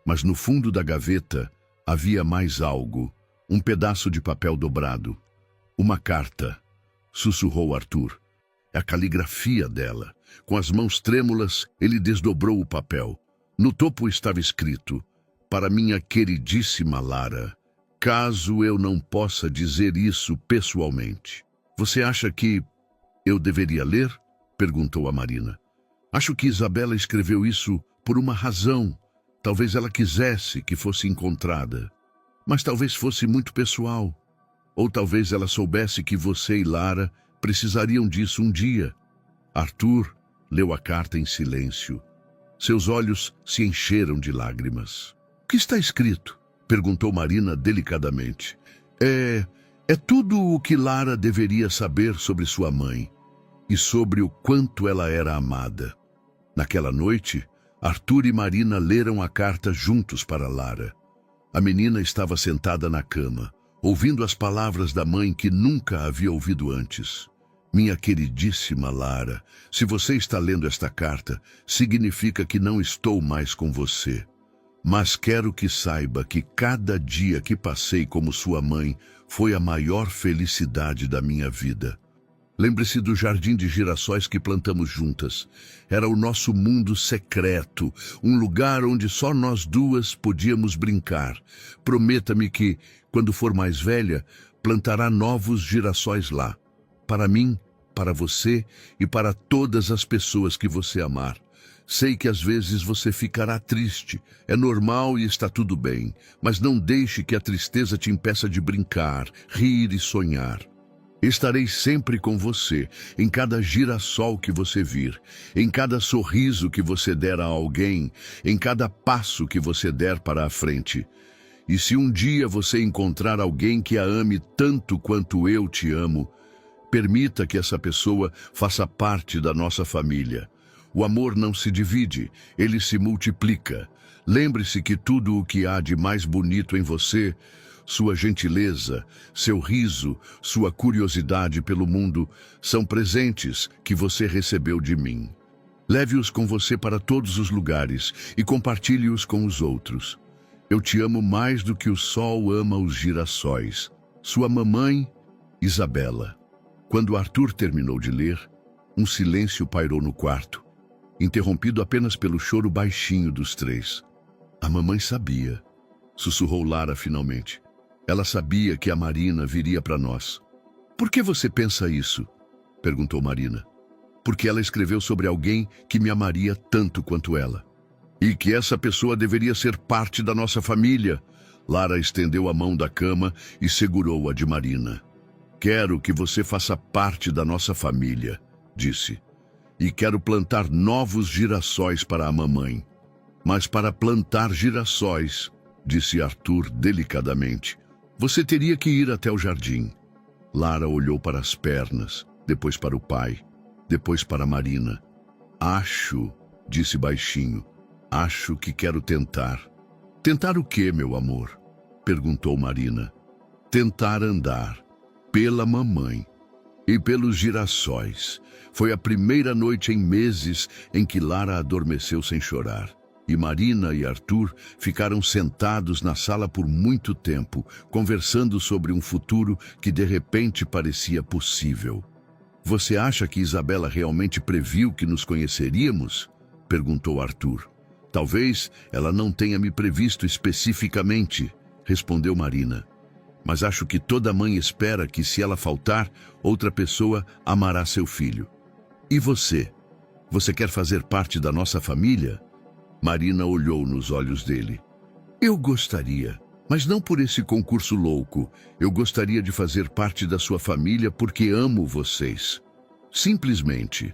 Mas no fundo da gaveta havia mais algo, um pedaço de papel dobrado. Uma carta, sussurrou Arthur. É a caligrafia dela. Com as mãos trêmulas, ele desdobrou o papel. No topo estava escrito: para minha queridíssima Lara, caso eu não possa dizer isso pessoalmente. Você acha que eu deveria ler? Perguntou a Marina. Acho que Isabela escreveu isso por uma razão. Talvez ela quisesse que fosse encontrada. Mas talvez fosse muito pessoal. Ou talvez ela soubesse que você e Lara precisariam disso um dia. Arthur leu a carta em silêncio. Seus olhos se encheram de lágrimas. O que está escrito? Perguntou Marina delicadamente. É tudo o que Lara deveria saber sobre sua mãe e sobre o quanto ela era amada. Naquela noite, Arthur e Marina leram a carta juntos para Lara. A menina estava sentada na cama, ouvindo as palavras da mãe que nunca havia ouvido antes. Minha queridíssima Lara, se você está lendo esta carta, significa que não estou mais com você. Mas quero que saiba que cada dia que passei como sua mãe foi a maior felicidade da minha vida. Lembre-se do jardim de girassóis que plantamos juntas. Era o nosso mundo secreto, um lugar onde só nós duas podíamos brincar. Prometa-me que, quando for mais velha, plantará novos girassóis lá. Para mim, para você e para todas as pessoas que você amar. Sei que às vezes você ficará triste. É normal e está tudo bem. Mas não deixe que a tristeza te impeça de brincar, rir e sonhar. Estarei sempre com você, em cada girassol que você vir, em cada sorriso que você der a alguém, em cada passo que você der para a frente. E se um dia você encontrar alguém que a ame tanto quanto eu te amo, permita que essa pessoa faça parte da nossa família. O amor não se divide, ele se multiplica. Lembre-se que tudo o que há de mais bonito em você, sua gentileza, seu riso, sua curiosidade pelo mundo, são presentes que você recebeu de mim. Leve-os com você para todos os lugares e compartilhe-os com os outros. Eu te amo mais do que o sol ama os girassóis. Sua mamãe, Isabela. Quando Arthur terminou de ler, um silêncio pairou no quarto, interrompido apenas pelo choro baixinho dos três. A mamãe sabia, sussurrou Lara finalmente. Ela sabia que a Marina viria para nós. Por que você pensa isso? Perguntou Marina. Porque ela escreveu sobre alguém que me amaria tanto quanto ela. E que essa pessoa deveria ser parte da nossa família. Lara estendeu a mão da cama e segurou a de Marina. Quero que você faça parte da nossa família, disse. E quero plantar novos girassóis para a mamãe. Mas para plantar girassóis, disse Arthur delicadamente, você teria que ir até o jardim. Lara olhou para as pernas, depois para o pai, depois para Marina. Acho, disse baixinho, acho que quero tentar. Tentar o quê, meu amor? Perguntou Marina. Tentar andar, pela mamãe e pelos girassóis. Foi a primeira noite em meses em que Lara adormeceu sem chorar. E Marina e Arthur ficaram sentados na sala por muito tempo, conversando sobre um futuro que de repente parecia possível. Você acha que Isabela realmente previu que nos conheceríamos? Perguntou Arthur. Talvez ela não tenha me previsto especificamente, respondeu Marina. Mas acho que toda mãe espera que, se ela faltar, outra pessoa amará seu filho. E você? Você quer fazer parte da nossa família? Marina olhou nos olhos dele. Eu gostaria, mas não por esse concurso louco. Eu gostaria de fazer parte da sua família porque amo vocês. Simplesmente.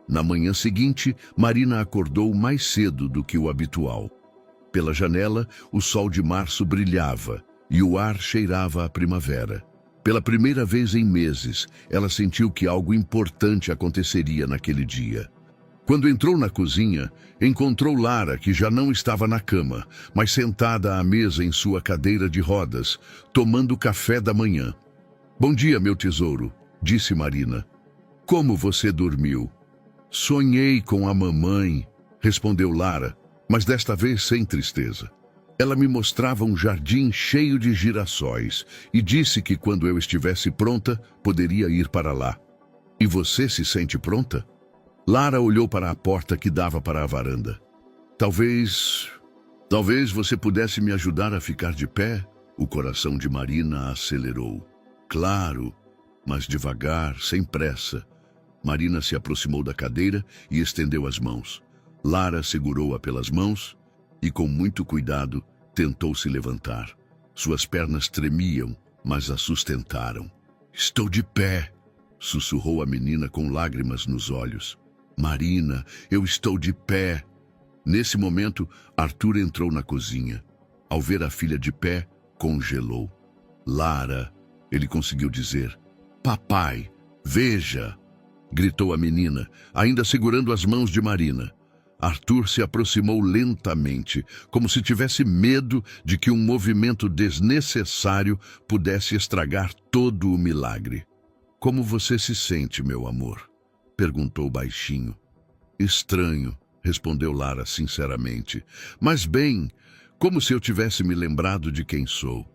Na manhã seguinte, Marina acordou mais cedo do que o habitual. Pela janela, o sol de março brilhava e o ar cheirava a primavera. Pela primeira vez em meses, ela sentiu que algo importante aconteceria naquele dia. Quando entrou na cozinha, encontrou Lara, que já não estava na cama, mas sentada à mesa em sua cadeira de rodas, tomando café da manhã. Bom dia, meu tesouro, disse Marina. Como você dormiu? Sonhei com a mamãe, respondeu Lara, mas desta vez sem tristeza. Ela me mostrava um jardim cheio de girassóis e disse que quando eu estivesse pronta, poderia ir para lá. E você se sente pronta? Lara olhou para a porta que dava para a varanda. Talvez você pudesse me ajudar a ficar de pé? O coração de Marina acelerou. Claro, mas devagar, sem pressa. Marina se aproximou da cadeira e estendeu as mãos. Lara segurou-a pelas mãos e, com muito cuidado, tentou se levantar. Suas pernas tremiam, mas a sustentaram. Estou de pé, sussurrou a menina com lágrimas nos olhos. Marina, eu estou de pé. Nesse momento, Arthur entrou na cozinha. Ao ver a filha de pé, congelou. Lara, ele conseguiu dizer. Papai, veja, gritou a menina, ainda segurando as mãos de Marina. Arthur se aproximou lentamente, como se tivesse medo de que um movimento desnecessário pudesse estragar todo o milagre. Como você se sente, meu amor? Perguntou baixinho. Estranho, respondeu Lara sinceramente. Mas bem, como se eu tivesse me lembrado de quem sou.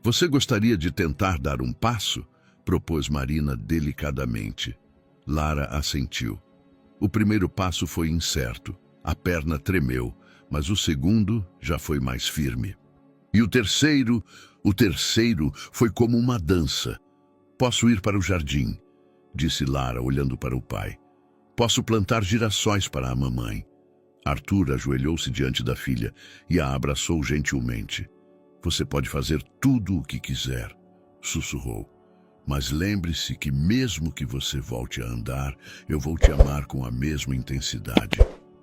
Você gostaria de tentar dar um passo? Propôs Marina delicadamente. Lara assentiu. O primeiro passo foi incerto. A perna tremeu, mas o segundo já foi mais firme. E o terceiro foi como uma dança. Posso ir para o jardim, disse Lara, olhando para o pai. Posso plantar girassóis para a mamãe. Arthur ajoelhou-se diante da filha e a abraçou gentilmente. Você pode fazer tudo o que quiser, sussurrou. Mas lembre-se que mesmo que você volte a andar, eu vou te amar com a mesma intensidade.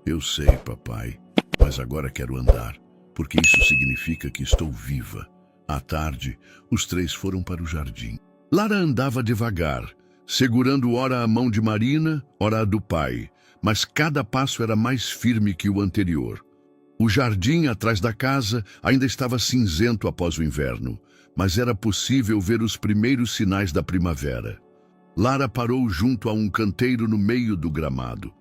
Eu sei, papai, mas agora quero andar, porque isso significa que estou viva. À tarde, os três foram para o jardim. Lara andava devagar, segurando ora a mão de Marina, ora a do pai, mas cada passo era mais firme que o anterior. O jardim atrás da casa ainda estava cinzento após o inverno, mas era possível ver os primeiros sinais da primavera. Lara parou junto a um canteiro no meio do gramado.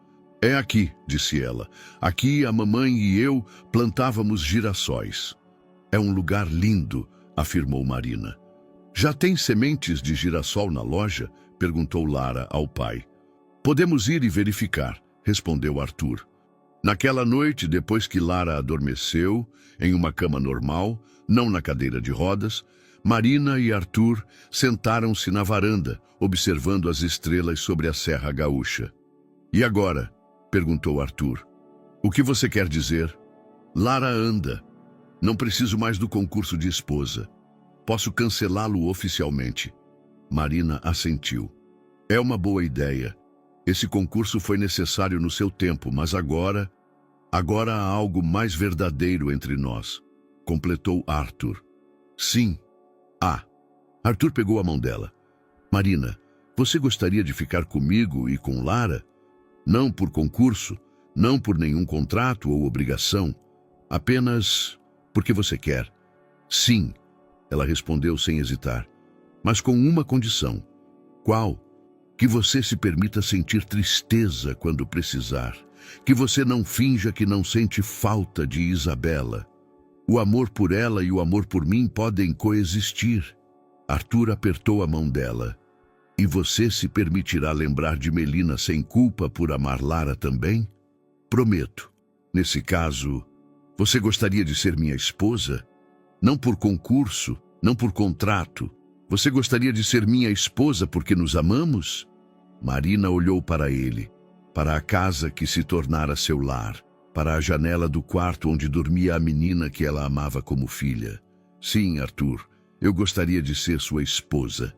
É aqui, disse ela. Aqui a mamãe e eu plantávamos girassóis. É um lugar lindo, afirmou Marina. Já tem sementes de girassol na loja? Perguntou Lara ao pai. Podemos ir e verificar, respondeu Arthur. Naquela noite, depois que Lara adormeceu, em uma cama normal, não na cadeira de rodas, Marina e Arthur sentaram-se na varanda, observando as estrelas sobre a Serra Gaúcha. E agora? Perguntou Arthur. O que você quer dizer? Lara anda. Não preciso mais do concurso de esposa. Posso cancelá-lo oficialmente. Marina assentiu. É uma boa ideia. Esse concurso foi necessário no seu tempo, mas agora há algo mais verdadeiro entre nós, completou Arthur. Sim. Arthur pegou a mão dela. Marina, você gostaria de ficar comigo e com Lara? Não por concurso, não por nenhum contrato ou obrigação, apenas porque você quer. Sim, ela respondeu sem hesitar, mas com uma condição. Qual? Que você se permita sentir tristeza quando precisar, que você não finja que não sente falta de Isabela. O amor por ela e o amor por mim podem coexistir. Arthur apertou a mão dela. E você se permitirá lembrar de Melina sem culpa por amar Lara também? Prometo. Nesse caso, você gostaria de ser minha esposa? Não por concurso, não por contrato. Você gostaria de ser minha esposa porque nos amamos? Marina olhou para ele, para a casa que se tornara seu lar, para a janela do quarto onde dormia a menina que ela amava como filha. Sim, Arthur, eu gostaria de ser sua esposa.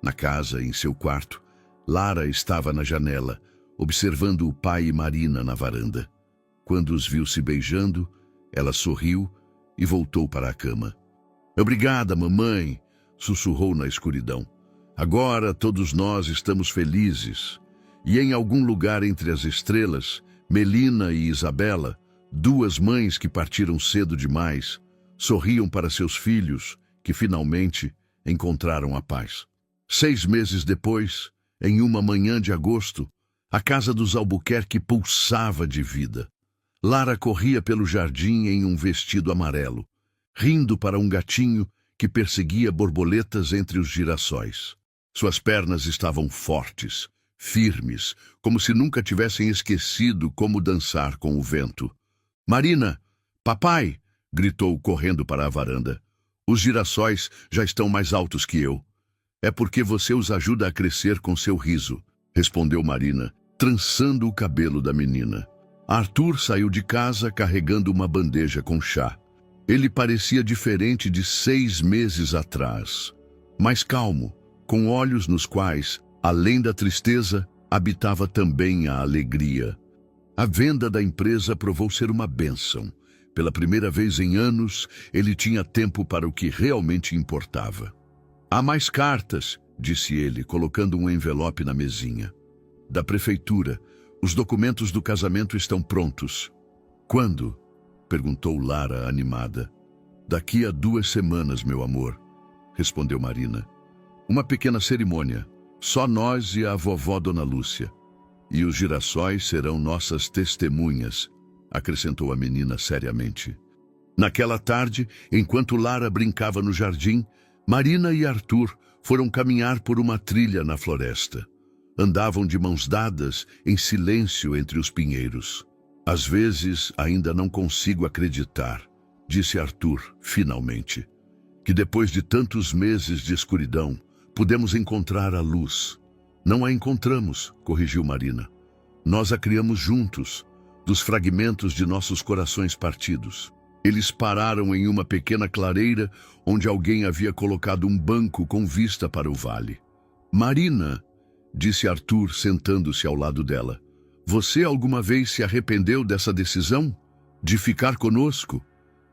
Na casa, em seu quarto, Lara estava na janela, observando o pai e Marina na varanda. Quando os viu se beijando, ela sorriu e voltou para a cama. Obrigada, mamãe, sussurrou na escuridão. Agora todos nós estamos felizes. E em algum lugar entre as estrelas, Melina e Isabela, duas mães que partiram cedo demais, sorriam para seus filhos, que finalmente encontraram a paz. 6 meses depois, em uma manhã de agosto, a casa dos Albuquerque pulsava de vida. Lara corria pelo jardim em um vestido amarelo, rindo para um gatinho que perseguia borboletas entre os girassóis. Suas pernas estavam fortes, firmes, como se nunca tivessem esquecido como dançar com o vento. Marina! Papai! Gritou correndo para a varanda. Os girassóis já estão mais altos que eu. É porque você os ajuda a crescer com seu riso, respondeu Marina, trançando o cabelo da menina. Arthur saiu de casa carregando uma bandeja com chá. Ele parecia diferente de 6 meses atrás, mais calmo, com olhos nos quais, além da tristeza, habitava também a alegria. A venda da empresa provou ser uma bênção. Pela primeira vez em anos, ele tinha tempo para o que realmente importava. Há mais cartas, disse ele, colocando um envelope na mesinha. Da prefeitura, os documentos do casamento estão prontos. Quando? Perguntou Lara, animada. Daqui a 2 semanas, meu amor, respondeu Marina. Uma pequena cerimônia, só nós e a vovó Dona Lúcia. E os girassóis serão nossas testemunhas, acrescentou a menina seriamente. Naquela tarde, enquanto Lara brincava no jardim, Marina e Arthur foram caminhar por uma trilha na floresta. Andavam de mãos dadas, em silêncio entre os pinheiros. Às vezes, ainda não consigo acreditar, disse Arthur, finalmente, que depois de tantos meses de escuridão, pudemos encontrar a luz. Não a encontramos, corrigiu Marina. Nós a criamos juntos, dos fragmentos de nossos corações partidos. Eles pararam em uma pequena clareira onde alguém havia colocado um banco com vista para o vale. Marina, disse Arthur, sentando-se ao lado dela, você alguma vez se arrependeu dessa decisão? De ficar conosco?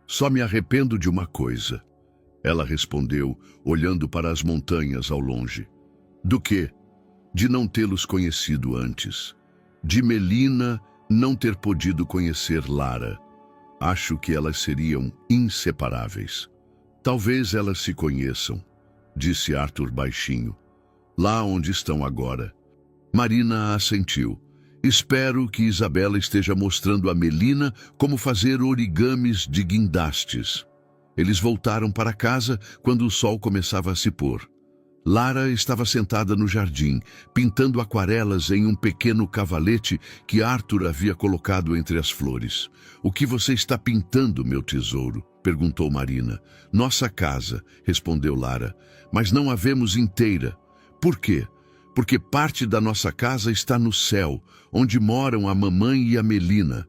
Só me arrependo de uma coisa. Ela respondeu, olhando para as montanhas ao longe. Do quê? De não tê-los conhecido antes. De Melina não ter podido conhecer Lara. Acho que elas seriam inseparáveis. Talvez elas se conheçam, disse Arthur baixinho. Lá onde estão agora. Marina assentiu. Espero que Isabela esteja mostrando a Melina como fazer origamis de guindastes. Eles voltaram para casa quando o sol começava a se pôr. Lara estava sentada no jardim, pintando aquarelas em um pequeno cavalete que Arthur havia colocado entre as flores. O que você está pintando, meu tesouro? Perguntou Marina. Nossa casa, respondeu Lara, mas não a vemos inteira. Por quê? Porque parte da nossa casa está no céu, onde moram a mamãe e a Melina.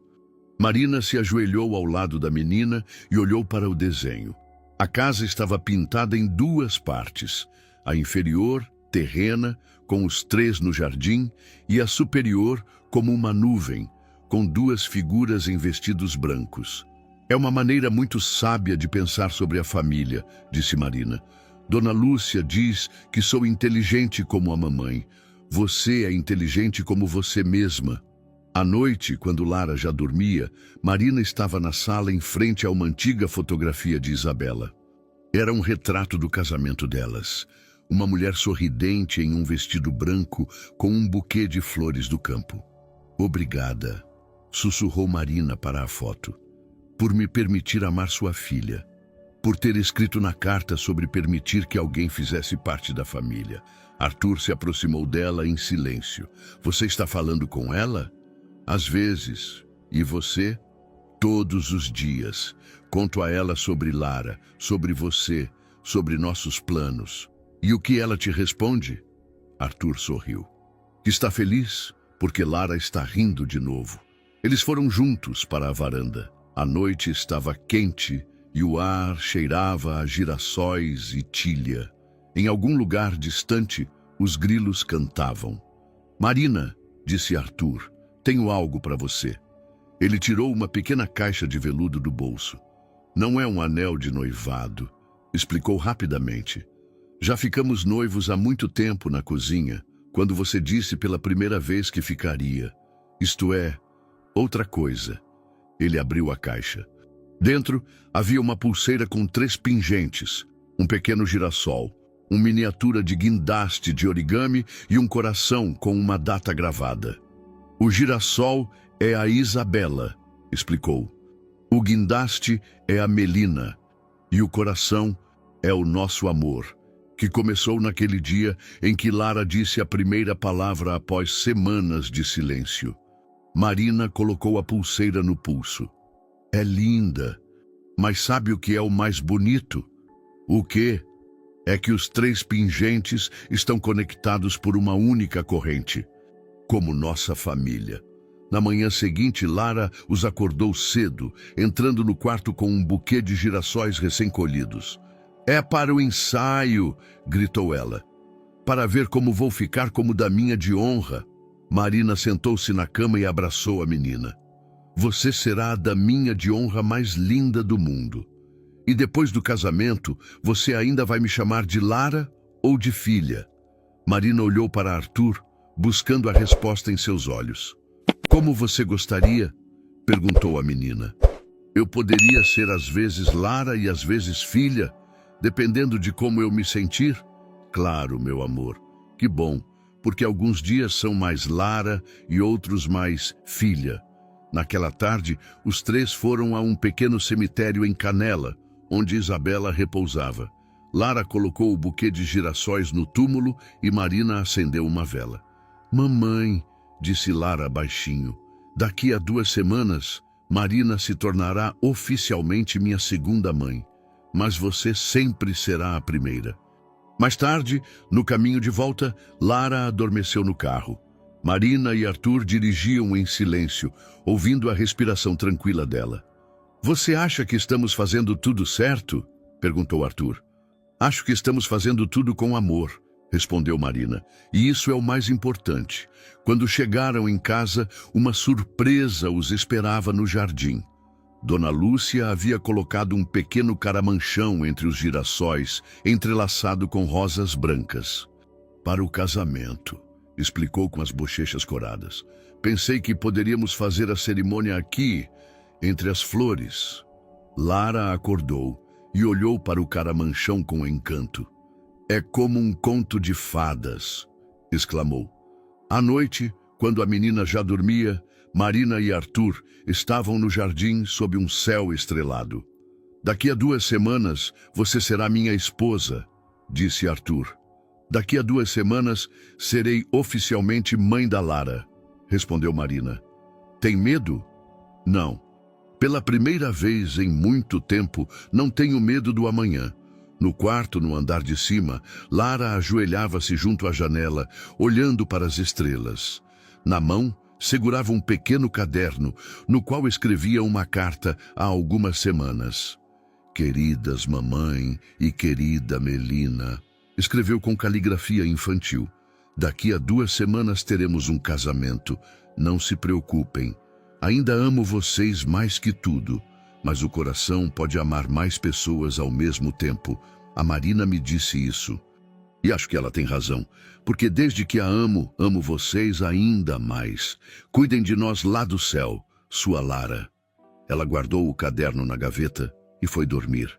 Marina se ajoelhou ao lado da menina e olhou para o desenho. A casa estava pintada em duas partes, a inferior, terrena, com os três no jardim, e a superior, como uma nuvem, com duas figuras em vestidos brancos. É uma maneira muito sábia de pensar sobre a família, disse Marina. Dona Lúcia diz que sou inteligente como a mamãe. Você é inteligente como você mesma. À noite, quando Lara já dormia, Marina estava na sala em frente a uma antiga fotografia de Isabela. Era um retrato do casamento delas. Uma mulher sorridente em um vestido branco com um buquê de flores do campo. Obrigada, sussurrou Marina para a foto, por me permitir amar sua filha, por ter escrito na carta sobre permitir que alguém fizesse parte da família. Arthur se aproximou dela em silêncio. Você está falando com ela? Às vezes. E você? Todos os dias. Conto a ela sobre Lara, sobre você, sobre nossos planos. E o que ela te responde? Arthur sorriu. Está feliz? Porque Lara está rindo de novo. Eles foram juntos para a varanda. A noite estava quente e o ar cheirava a girassóis e tilha. Em algum lugar distante, os grilos cantavam. Marina, disse Arthur, tenho algo para você. Ele tirou uma pequena caixa de veludo do bolso. Não é um anel de noivado, explicou rapidamente. Já ficamos noivos há muito tempo na cozinha, quando você disse pela primeira vez que ficaria. Isto é, outra coisa. Ele abriu a caixa. Dentro havia uma pulseira com 3 pingentes, um pequeno girassol, uma miniatura de guindaste de origami e um coração com uma data gravada. O girassol é a Isabela, explicou. O guindaste é a Melina e o coração é o nosso amor, que começou naquele dia em que Lara disse a primeira palavra após semanas de silêncio. Marina colocou a pulseira no pulso. É linda, mas sabe o que é o mais bonito? O quê? É que os 3 pingentes estão conectados por uma única corrente, como nossa família. Na manhã seguinte, Lara os acordou cedo, entrando no quarto com um buquê de girassóis recém-colhidos. É para o ensaio, gritou ela. Para ver como vou ficar como daminha de honra. Marina sentou-se na cama e abraçou a menina. Você será a daminha de honra mais linda do mundo. E depois do casamento, você ainda vai me chamar de Lara ou de filha? Marina olhou para Arthur, buscando a resposta em seus olhos. Como você gostaria? Perguntou a menina. Eu poderia ser às vezes Lara e às vezes filha, dependendo de como eu me sentir? Claro, meu amor. Que bom, porque alguns dias são mais Lara e outros mais filha. Naquela tarde, os 3 foram a um pequeno cemitério em Canela, onde Isabela repousava. Lara colocou o buquê de girassóis no túmulo e Marina acendeu uma vela. Mamãe, disse Lara baixinho, daqui a 2 semanas, Marina se tornará oficialmente minha segunda mãe, mas você sempre será a primeira. Mais tarde, no caminho de volta, Lara adormeceu no carro. Marina e Arthur dirigiam em silêncio, ouvindo a respiração tranquila dela. Você acha que estamos fazendo tudo certo? Perguntou Arthur. Acho que estamos fazendo tudo com amor, respondeu Marina. E isso é o mais importante. Quando chegaram em casa, uma surpresa os esperava no jardim. Dona Lúcia havia colocado um pequeno caramanchão entre os girassóis, entrelaçado com rosas brancas. Para o casamento, explicou com as bochechas coradas. Pensei que poderíamos fazer a cerimônia aqui, entre as flores. Lara acordou e olhou para o caramanchão com encanto. É como um conto de fadas, exclamou. À noite, quando a menina já dormia, Marina e Arthur estavam no jardim sob um céu estrelado. Daqui a 2 semanas, você será minha esposa, disse Arthur. Daqui a 2 semanas, serei oficialmente mãe da Lara, respondeu Marina. Tem medo? Não. Pela primeira vez em muito tempo, não tenho medo do amanhã. No quarto, no andar de cima, Lara ajoelhava-se junto à janela, olhando para as estrelas. Na mão, Segurava um pequeno caderno no qual escrevia uma carta há algumas semanas. Queridas mamãe e querida Melina, escreveu com caligrafia infantil. Daqui a 2 semanas teremos um casamento. Não se preocupem. Ainda amo vocês mais que tudo, mas o coração pode amar mais pessoas ao mesmo tempo. A Marina me disse isso. E acho que ela tem razão, porque desde que a amo, amo vocês ainda mais. Cuidem de nós lá do céu, sua Lara. Ela guardou o caderno na gaveta e foi dormir.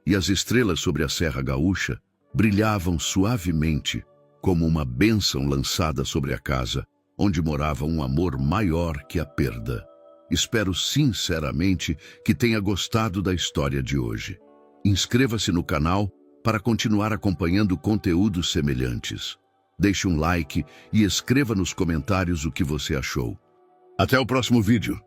E as estrelas sobre a Serra Gaúcha brilhavam suavemente, como uma bênção lançada sobre a casa, onde morava um amor maior que a perda. Espero sinceramente que tenha gostado da história de hoje. Inscreva-se no canal para continuar acompanhando conteúdos semelhantes. Deixe um like e escreva nos comentários o que você achou. Até o próximo vídeo.